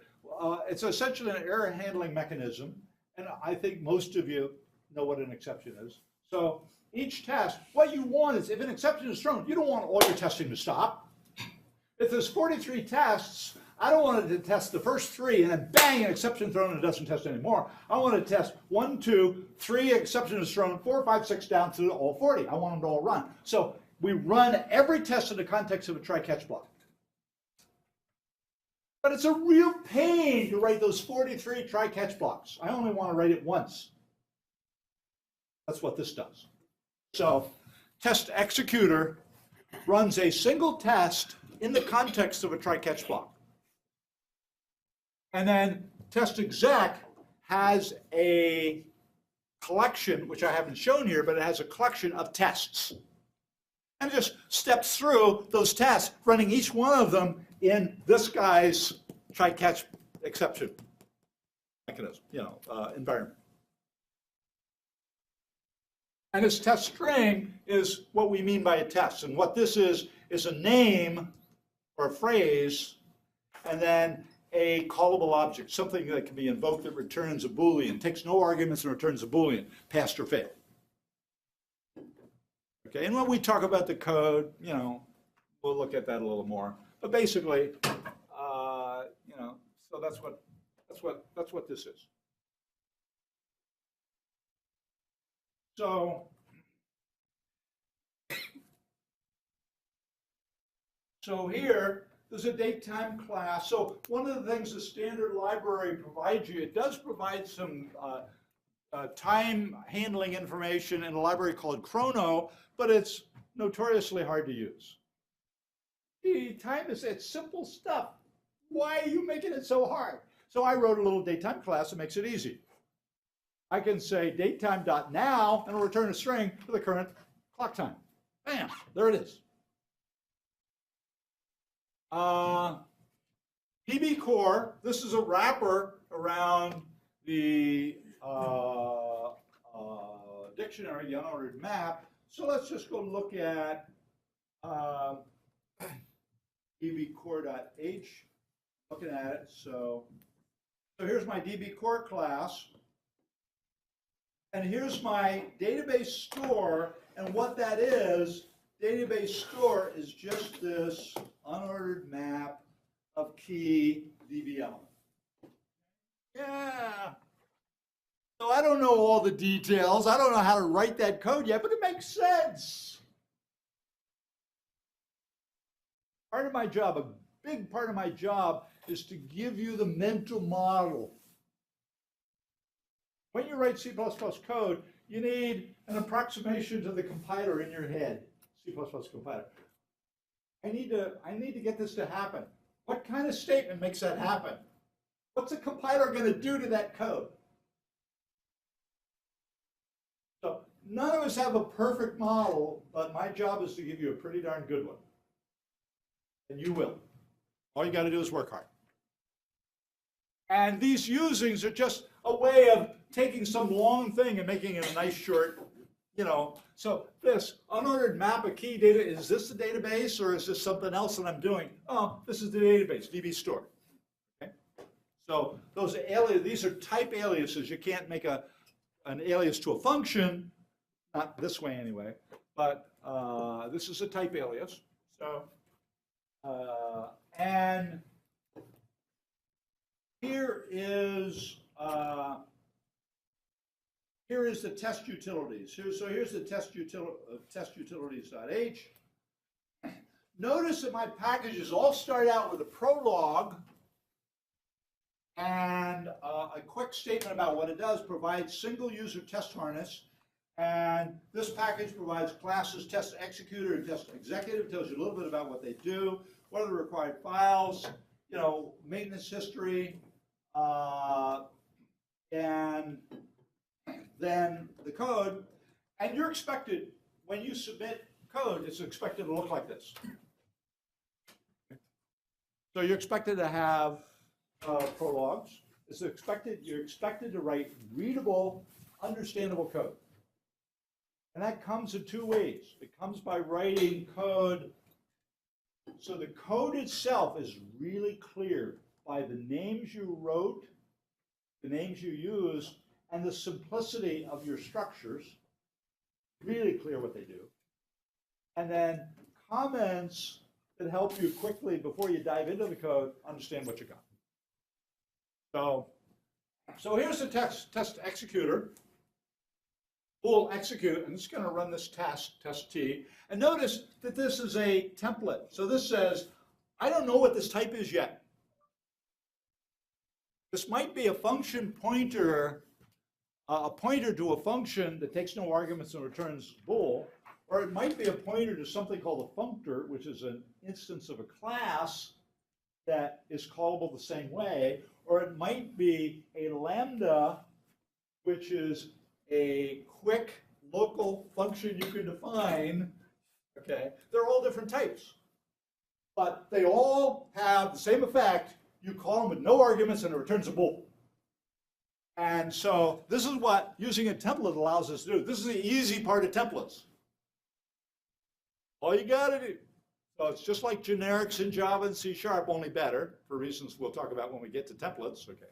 it's essentially an error handling mechanism, and I think most of you know what an exception is. So each test, what you want is, if an exception is thrown, you don't want all your testing to stop. If there's 43 tests, I don't want it to test the first 3 and then bang, an exception thrown and it doesn't test anymore. I want to test 1, 2, 3 exceptions thrown, 4, 5, 6 down to all 40. I want them to all run. So we run every test in the context of a try-catch block. But it's a real pain to write those 43 try-catch blocks. I only want to write it once. That's what this does. So test executor runs a single test in the context of a try-catch block. And then test exec has a collection, which I haven't shown here, but it has a collection of tests. And it just steps through those tests, running each one of them in this guy's try-catch exception mechanism, environment. And this test string is what we mean by a test. And what this is a name or a phrase, and then a callable object, something that can be invoked that returns a Boolean, takes no arguments and returns a Boolean, passed or failed. Okay, and when we talk about the code, we'll look at that a little more. But basically, so that's what this is. So here, there's a date-time class. So one of the things the standard library provides you, it does provide some time handling information in a library called Chrono, but it's notoriously hard to use. The time is, it's simple stuff. Why are you making it so hard? So I wrote a little datetime class that makes it easy. I can say datetime.now and it'll return a string for the current clock time. Bam, there it is. dbCore, this is a wrapper around the dictionary, the unordered map. So let's just go look at dbCore.h. Looking at it, so here's my dbCore class, and here's my database store, and what that is, database store is just this unordered map of key DB element. Yeah. So I don't know all the details. I don't know how to write that code yet, but it makes sense. Part of my job, a big part of my job, is to give you the mental model. When you write C++ code, you need an approximation to the compiler in your head. C++ compiler. I need to get this to happen. What kind of statement makes that happen? What's the compiler going to do to that code? So none of us have a perfect model, but my job is to give you a pretty darn good one. And you will. All you got to do is work hard. And these usings are just a way of taking some long thing and making it a nice short, So this unordered map of key data, is this the database or is this something else that I'm doing? Oh, this is the database, DB store. Okay? So those these are type aliases. You can't make an alias to a function, not this way anyway, but this is a type alias. So, and here is the test utilities. So here's the test utilities.h. Notice that my packages all start out with a prologue and a quick statement about what it does. Provides single user test harness. And this package provides classes test executor and test executive. Tells you a little bit about what they do, what are the required files, maintenance history, and then the code. And you're expected, when you submit code, it's expected to look like this. So you're expected to have prologues. You're expected to write readable, understandable code. And that comes in two ways. It comes by writing code. So the code itself is really clear by the names you wrote, the names you use, and the simplicity of your structures. Really clear what they do. And then comments that help you quickly, before you dive into the code, understand what you got. So here's the test executor. We'll execute, and it's going to run this test T. And notice that this is a template. So this says, I don't know what this type is yet. This might be a function pointer, a pointer to a function that takes no arguments and returns bool, or it might be a pointer to something called a functor, which is an instance of a class that is callable the same way, or it might be a lambda, which is a quick local function you can define. Okay, they're all different types, but they all have the same effect. You call them with no arguments and it returns a bool. And so this is what using a template allows us to do. This is the easy part of templates. All you got to do. So it's just like generics in Java and C#, only better, for reasons we'll talk about when we get to templates. Okay.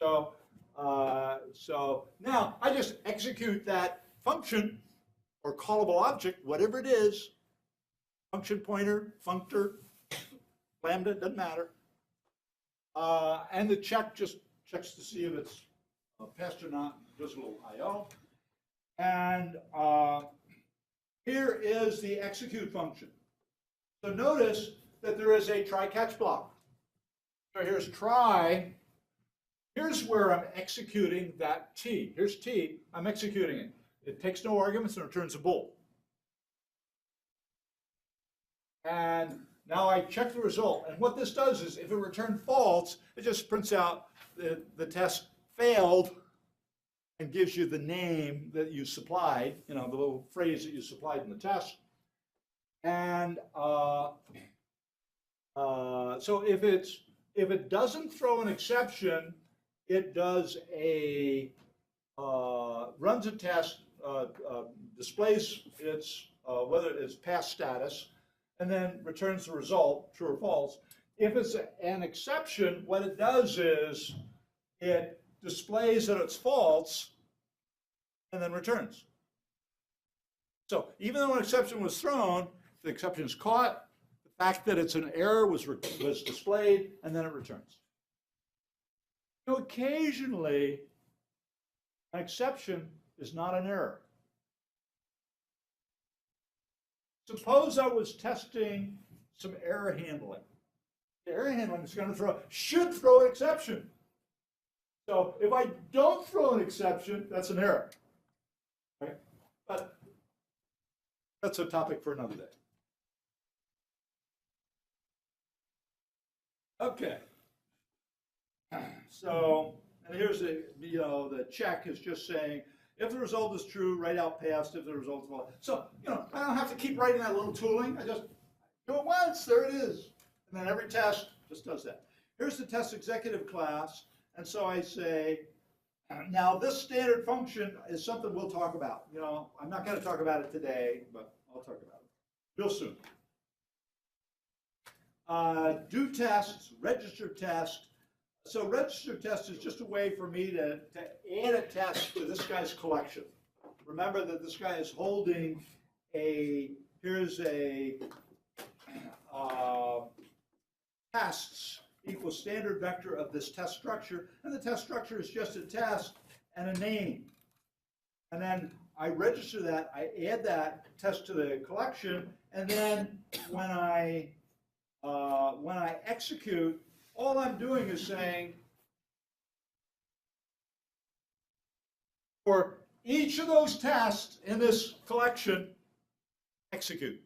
So, so now I just execute that function or callable object, whatever it is, function pointer, functor, lambda, doesn't matter. And the check just checks to see if it's passed or not, does a little IO. And here is the execute function. So notice that there is a try-catch block. So here's try. Here's where I'm executing that T. Here's T. I'm executing it. It takes no arguments and returns a bool. And now I check the result. And what this does is if it returned false, it just prints out the test failed and gives you the name that you supplied, you know, the little phrase that you supplied in the test. And so if it doesn't throw an exception, it does a runs a test, displays its whether it's pass status, and then returns the result, true or false. If it's an exception, what it does is it displays that it's false and then returns. So even though an exception was thrown, the exception is caught, the fact that it's an error was displayed, and then it returns. So occasionally, an exception is not an error. Suppose I was testing some error handling. The error handling is going to should throw an exception. So if I don't throw an exception, that's an error. Right? But that's a topic for another day. Okay. So, and here's the, the check is just saying, if the result is true, write out passed. If the result is false. So, I don't have to keep writing that little tooling. I just do it once, there it is. And then every test just does that. Here's the test executive class. And so I say, now this standard function is something we'll talk about. I'm not going to talk about it today, but I'll talk about it real soon. Do tests, register test. So register test is just a way for me to add a test to this guy's collection. Remember that this guy is holding here's a tests equals standard vector of this test structure, and the test structure is just a test and a name. And then I register that, I add that test to the collection, and then when I execute, all I'm doing is saying, for each of those tests in this collection, execute.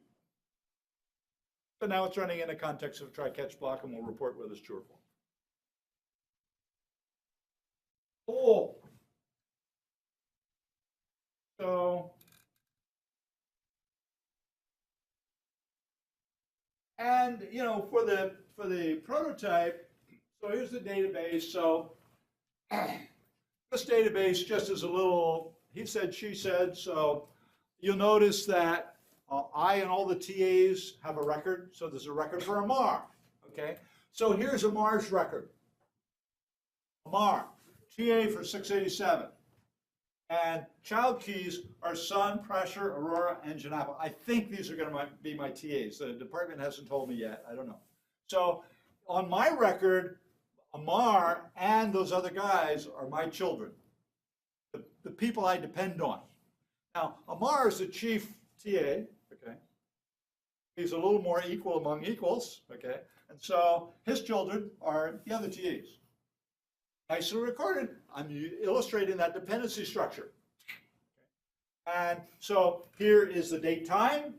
So now it's running in the context of a try-catch block, and we'll report whether it's true or false. Oh. So, and for the prototype, so here's the database. So this database just is a little he said, she said. So you'll notice that I and all the TAs have a record. So there's a record for Amar. Okay. So here's Amar's record. Amar, TA for 687. And child keys are Sun, Pressure, Aurora, and Janapa. I think these are going to be my TAs. The department hasn't told me yet. I don't know. So on my record, Amar and those other guys are my children, the people I depend on. Now, Amar is the chief TA, okay? He's a little more equal among equals, okay? And so his children are the other TAs. Nicely recorded. I'm illustrating that dependency structure. And so here is the date time.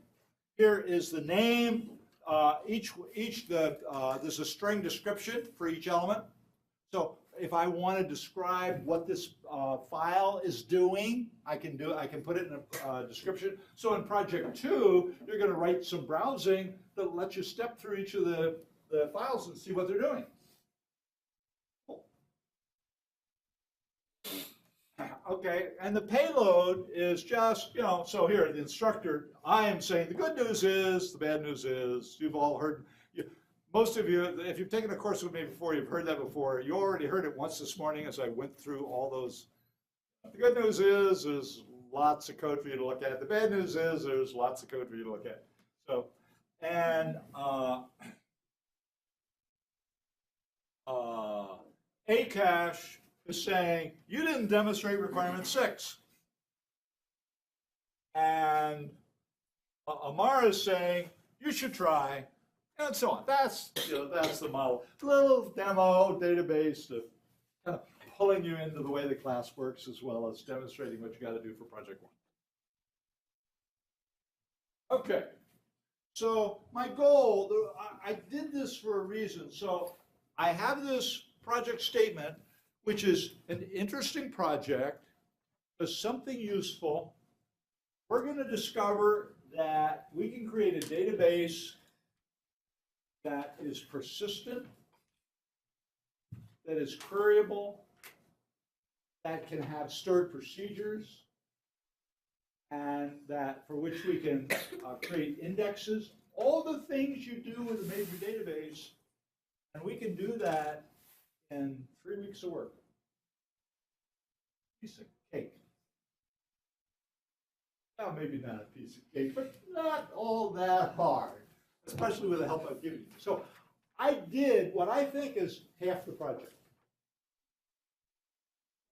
Here is the name. There's a string description for each element. So if I want to describe what this file is doing, I can put it in a description. So in project 2, you're going to write some browsing that lets you step through each of the files and see what they're doing. Okay, and the payload is just, so here, the instructor, I am saying the good news is, the bad news is, you've all heard, most of you, if you've taken a course with me before, you've heard that before. You already heard it once this morning as I went through all those. The good news is there's lots of code for you to look at. The bad news is there's lots of code for you to look at. So, and Akash is saying, you didn't demonstrate requirement 6. And Amara is saying, you should try, and so on. That's the model. Little demo database to kind of pulling you into the way the class works as well as demonstrating what you got to do for project 1. Okay, so my goal, I did this for a reason. So I have this project statement, which is an interesting project, does something useful. We're going to discover that we can create a database that is persistent, that is queryable, that can have stored procedures, and that for which we can create indexes, all the things you do with a major database, and we can do that in 3 weeks of work. Piece of cake. Well, maybe not a piece of cake, but not all that hard, especially with the help I've given you. So I did what I think is half the project.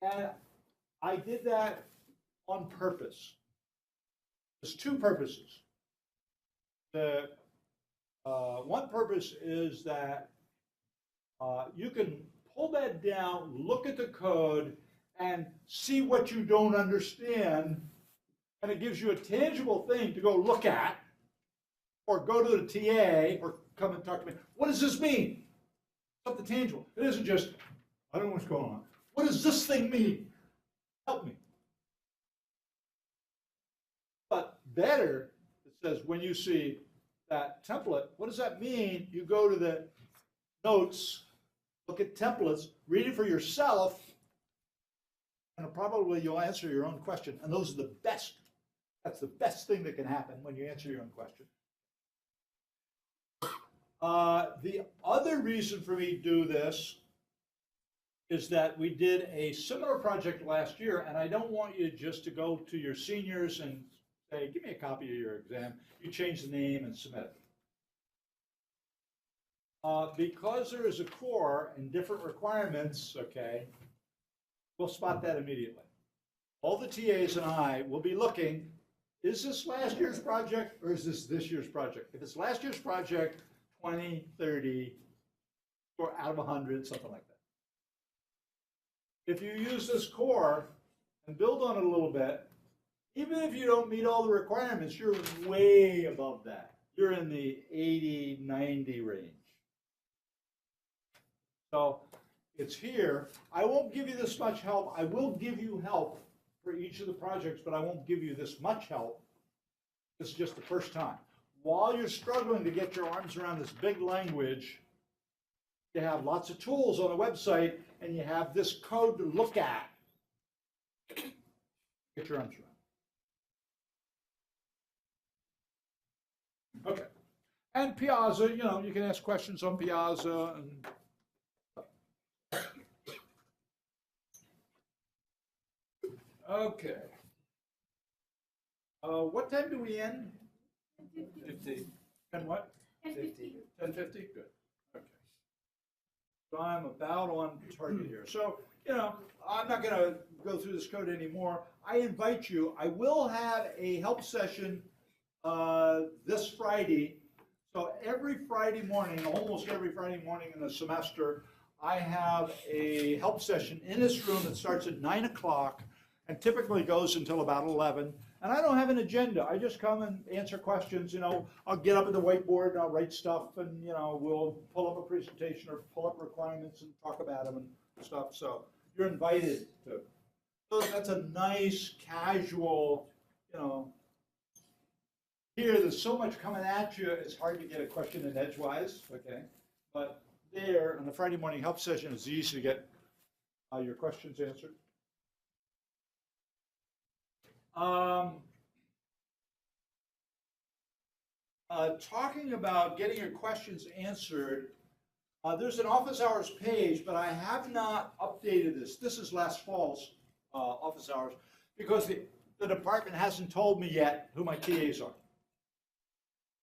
And I did that on purpose. There's 2 purposes. The one purpose is that you can pull that down, look at the code, and see what you don't understand, and it gives you a tangible thing to go look at, or go to the TA, or come and talk to me. What does this mean? Something tangible. It isn't just, I don't know what's going on. What does this thing mean? Help me. But better, it says when you see that template, what does that mean? You go to the notes, look at templates, read it for yourself, and probably you'll answer your own question. And those are the best. That's the best thing that can happen when you answer your own question. The other reason for me to do this is that we did a similar project last year, and I don't want you just to go to your seniors and say, give me a copy of your exam. You change the name and submit it. Because there is a core and different requirements, okay, we'll spot that immediately. All the TAs and I will be looking, is this last year's project or is this year's project? If it's last year's project, 20, 30, or out of 100, something like that. If you use this core and build on it a little bit, even if you don't meet all the requirements, you're way above that. You're in the 80, 90 range. So it's here. I won't give you this much help. I will give you help for each of the projects, but I won't give you this much help. This is just the first time. While you're struggling to get your arms around this big language, you have lots of tools on the website, and you have this code to look at. Get your arms around. Okay. And Piazza, you can ask questions on Piazza. And okay. What time do we end? 50. And what? 50. 10:50? Good. Okay. So I'm about on target here. So, I'm not going to go through this code anymore. I invite you. I will have a help session this Friday. So every Friday morning, almost every Friday morning in the semester, I have a help session in this room that starts at 9 o'clock and typically goes until about 11. And I don't have an agenda. I just come and answer questions. I'll get up at the whiteboard and I'll write stuff, and we'll pull up a presentation or pull up requirements and talk about them and stuff. So you're invited to. So that's a nice, casual, Here, there's so much coming at you, it's hard to get a question in edgewise, okay? But there, on the Friday morning help session, it's easy to get your questions answered. Talking about getting your questions answered, there's an office hours page, but I have not updated this. This is last fall's office hours because the department hasn't told me yet who my TAs are,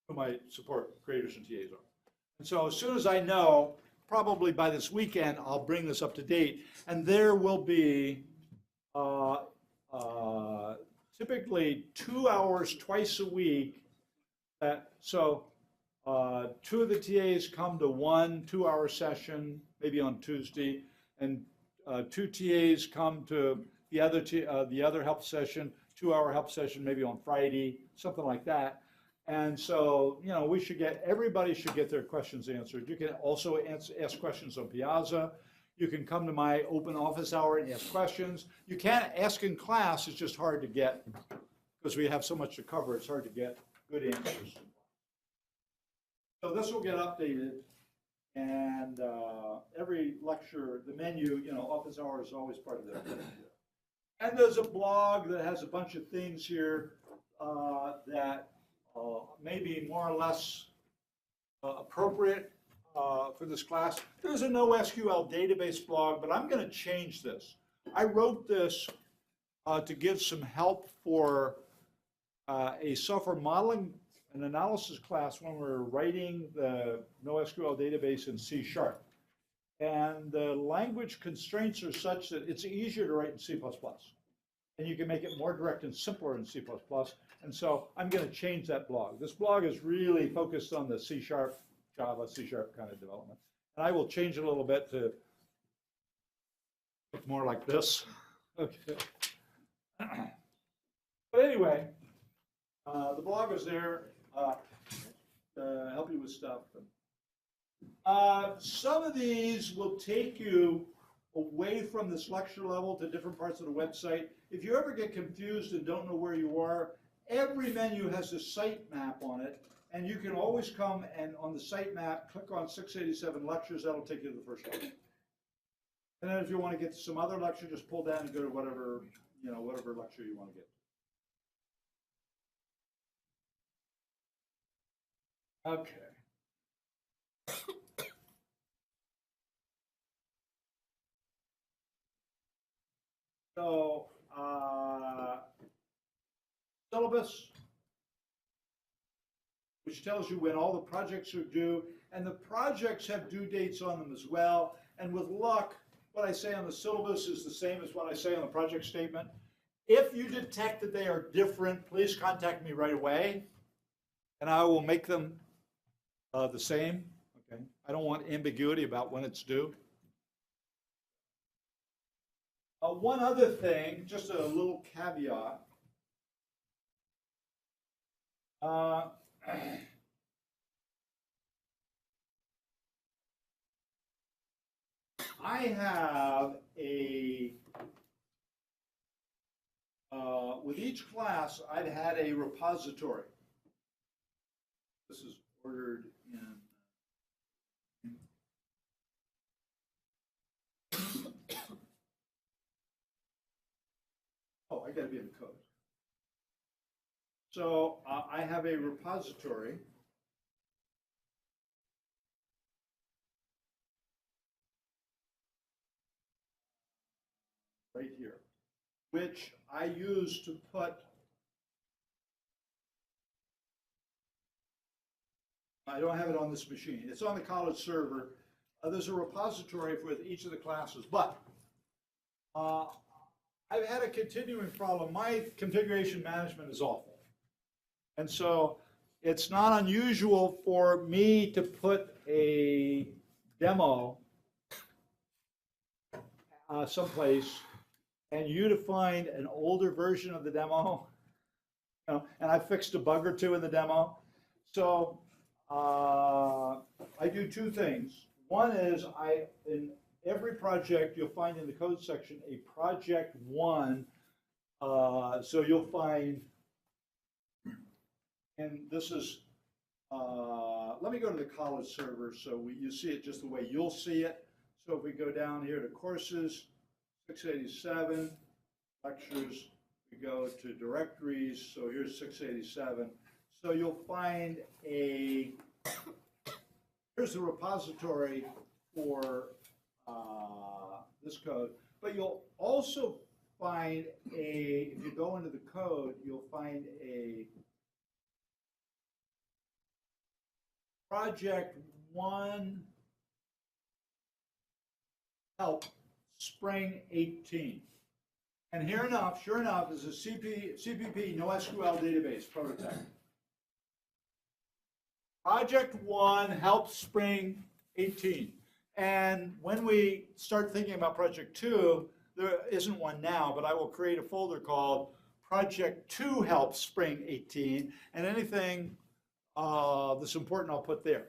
who my support creators and TAs are. And so as soon as I know, probably by this weekend, I'll bring this up to date. And there will be typically 2 hours twice a week. So 2 of the TAs come to 1 2-hour session, maybe on Tuesday, and 2 TAs come to the other help session, 2-hour help session, maybe on Friday, something like that. And so, you know, everybody should get their questions answered. You can also ask questions on Piazza. You can come to my open office hour and ask questions. You can't ask in class, it's just hard to get, because we have so much to cover, it's hard to get good answers. So this will get updated, and every lecture, the menu, you know, office hour is always part of that. And there's a blog that has a bunch of things here that may be more or less appropriate for this class. There's a NoSQL database blog, but I'm going to change this. I wrote this to give some help for a software modeling and analysis class when we're writing the NoSQL database in C#. And the language constraints are such that it's easier to write in C++. And you can make it more direct and simpler in C++. And so I'm going to change that blog. This blog is really focused on the C#, Java, C# kind of development. And I will change it a little bit to look more like this. Okay. But anyway, the blog is there to help you with stuff. Some of these will take you away from this lecture level to different parts of the website. If you ever get confused and don't know where you are, every menu has a site map on it, and you can always come and on the site map, click on 687 lectures, that'll take you to the first lecture. And then if you want to get to some other lecture, just pull down and go to whatever, you know, whatever lecture you want to get to. Okay. So, syllabus, which tells you when all the projects are due, and the projects have due dates on them as well. And with luck, what I say on the syllabus is the same as what I say on the project statement. If you detect that they are different, please contact me right away, and I will make them the same. Okay, I don't want ambiguity about when it's due. One other thing, just a little caveat. I have with each class, I've had a repository. This is ordered in. Oh, I gotta be in the code. So I have a repository. Right here, which I use to put, I don't have it on this machine. It's on the college server. There's a repository for each of the classes, but I've had a continuing problem. My configuration management is awful. And so it's not unusual for me to put a demo someplace and you to find an older version of the demo, you know, and I fixed a bug or two in the demo. So I do 2 things. One is in every project you'll find in the code section a project 1. So you'll find, and this is, let me go to the college server so you see it just the way you'll see it. So if we go down here to courses, 687, lectures, we go to directories, so here's 687. So you'll find here's the repository for this code, but you'll also find if you go into the code, you'll find a project 1 help spring 18. And sure enough, is a CPP NoSQL database prototype. Project 1 help spring 18. And when we start thinking about Project 2, there isn't one now, but I will create a folder called Project 2 help spring 18, and anything that's important I'll put there.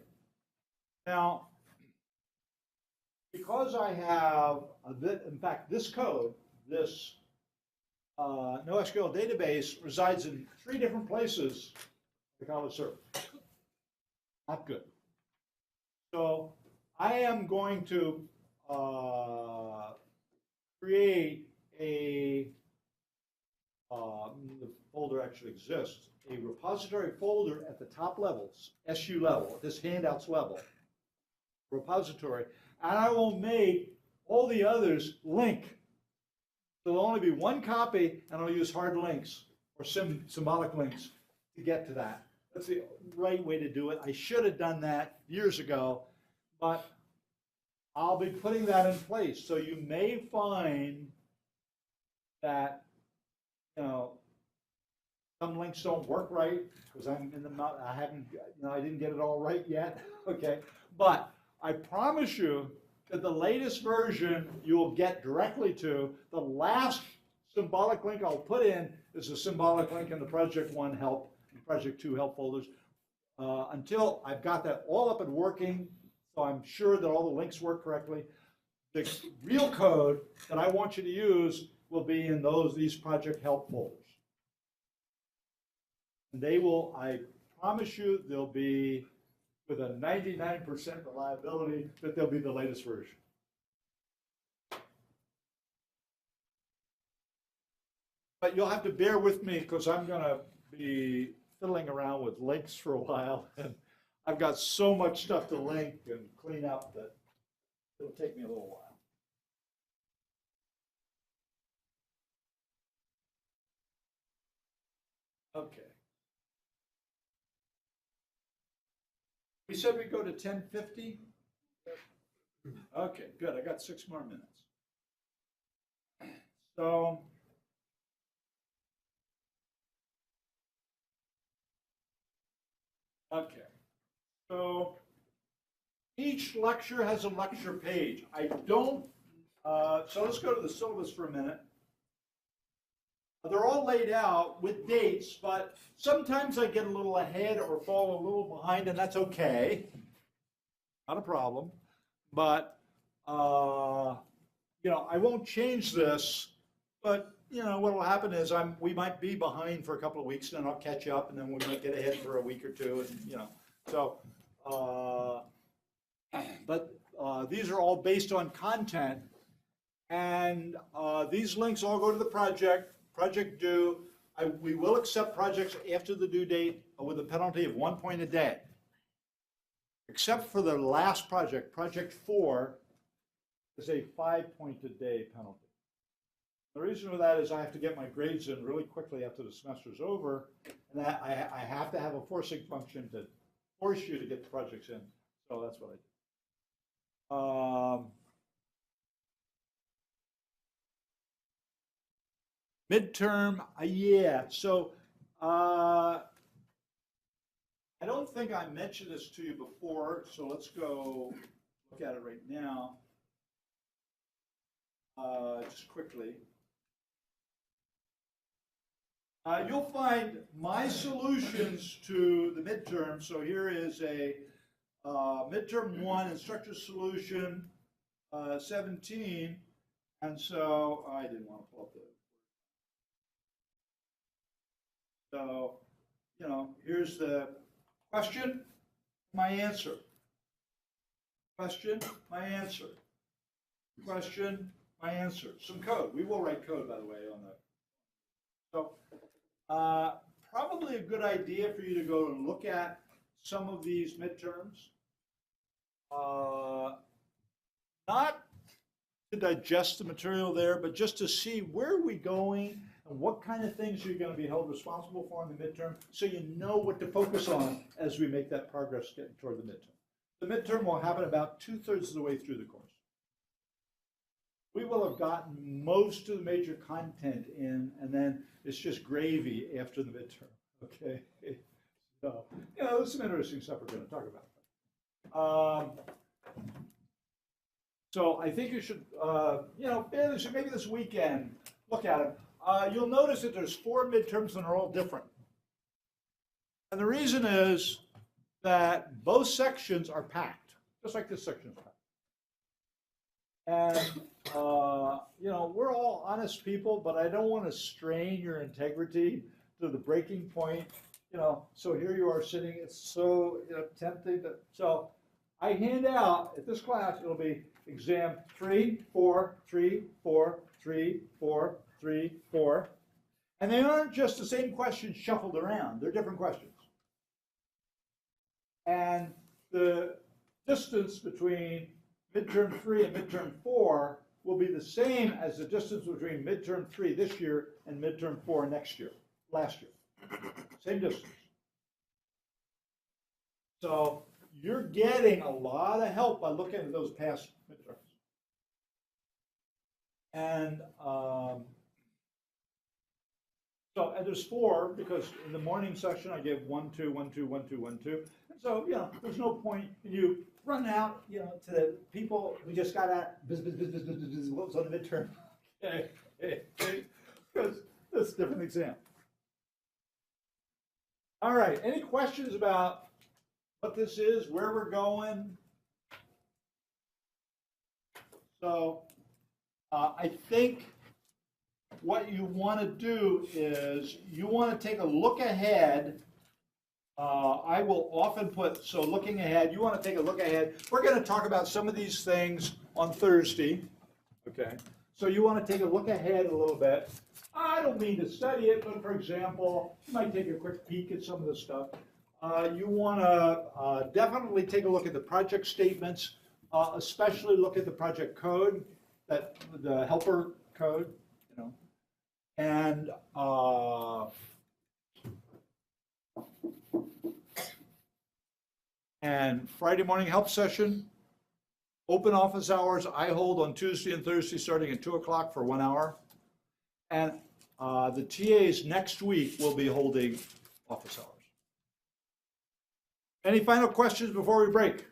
Now, because I have, in fact, this code, this NoSQL database resides in 3 different places the college server. Not good. So I am going to create the folder actually exists, a repository folder at the top levels, SU level, this handouts level, repository, and I will make all the others link. So there'll only be one copy, and I'll use hard links or symbolic links to get to that. That's the right way to do it. I should have done that years ago, but I'll be putting that in place. So you may find that, some links don't work right because I'm in the, I didn't get it all right yet. Okay, but I promise you that the latest version you will get directly to. The last symbolic link I'll put in is a symbolic link in the Project 1 help and Project 2 help folders until I've got that all up and working, so I'm sure that all the links work correctly. The real code that I want you to use will be in these Project help folders. And they will, I promise you, they'll be with a 99% reliability that they'll be the latest version. But you'll have to bear with me because I'm going to be fiddling around with links for a while. And I've got so much stuff to link and clean up that it'll take me a little while. Okay. We said we'd go to 10:50? Okay, good. I got 6 more minutes. So, okay. So, each lecture has a lecture page. I don't, so let's go to the syllabus for a minute. They're all laid out with dates, but sometimes I get a little ahead or fall a little behind, and that's okay. Not a problem. But, I won't change this, but, what will happen is we might be behind for a couple of weeks, and then I'll catch up, and then we might get ahead for a week or two, and, so, but these are all based on content, and these links all go to the project due. We will accept projects after the due date with a penalty of 1 point a day. Except for the last project, Project 4, is a 5 point a day penalty. The reason for that is I have to get my grades in really quickly after the semester's over, and I have to have a forcing function to force you to get the projects in. So that's what I do. Midterm, yeah. So I don't think I mentioned this to you before, so let's go look at it right now. Just quickly. You'll find my solutions to the midterm. So here is a midterm 1 instructor solution 17. And so I didn't want to pull up the. So, here's the question, my answer. Question, my answer. Question, my answer. Some code. We will write code, by the way, on the. So probably a good idea for you to go and look at some of these midterms. Not to digest the material there, but just to see where are we going and what kind of things you're going to be held responsible for in the midterm, so you know what to focus on as we make that progress getting toward the midterm. The midterm will happen about 2/3 of the way through the course. We will have gotten most of the major content in, and then it's just gravy after the midterm, okay? So, there's some interesting stuff we're going to talk about. So I think you should, maybe this weekend, look at it. You'll notice that there's 4 midterms and they're all different. And the reason is that both sections are packed, just like this section is packed. And, we're all honest people, but I don't want to strain your integrity to the breaking point. So here you are sitting, it's so tempting to, so I hand out, at this class, it'll be exam 3, 4, 3, 4, 3, 4, 3, 4. And they aren't just the same questions shuffled around, they're different questions. And the distance between midterm 3 and midterm 4 will be the same as the distance between midterm 3 this year and midterm 4 last year. Same distance. So you're getting a lot of help by looking at those past midterms. And and there's 4, because in the morning session I gave 1, 2, 1, 2, 1, 2, 1, 2. And so, there's no point in you run out, to the people we just got at, what was on the midterm? Because it's a different exam. All right, any questions about what this is, where we're going? So I think what you want to do is you want to take a look ahead. I will often put, so looking ahead, you want to take a look ahead. We're going to talk about some of these things on Thursday, okay? So you want to take a look ahead a little bit. I don't mean to study it, but for example, you might take a quick peek at some of the stuff. You want to definitely take a look at the project statements, especially look at the project code, the helper code, and Friday morning help session, open office hours I hold on Tuesday and Thursday starting at 2 o'clock for 1 hour. And the TAs next week will be holding office hours. Any final questions before we break?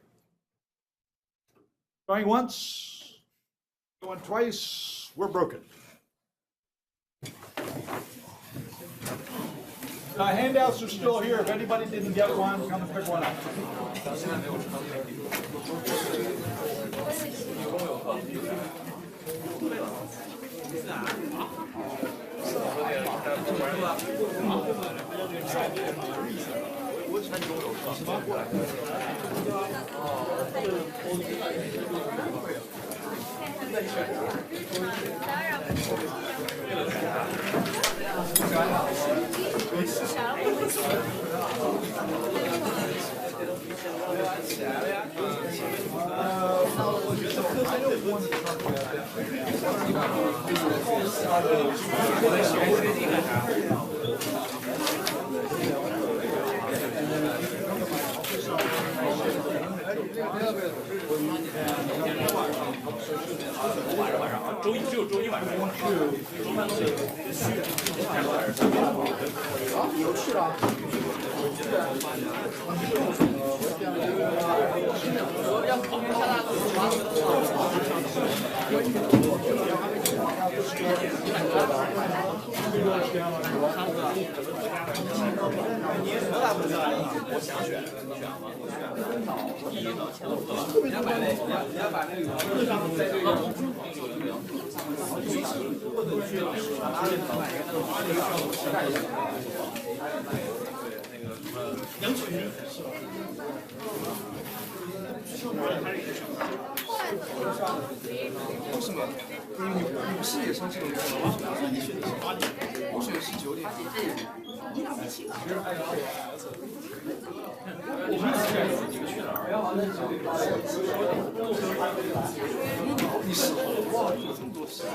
Going once, going twice, we're broken. Handouts are still here. If anybody didn't get one, come and pick one up.周一只有周一晚上。有去了。我想选，你选吗？第一呢，你要把那个在这个或者去杨楚云。还是一个什么？为什么？你不是也上这种课吗？你选的是8点，我选的是9点。你是哇，你有这么多时间。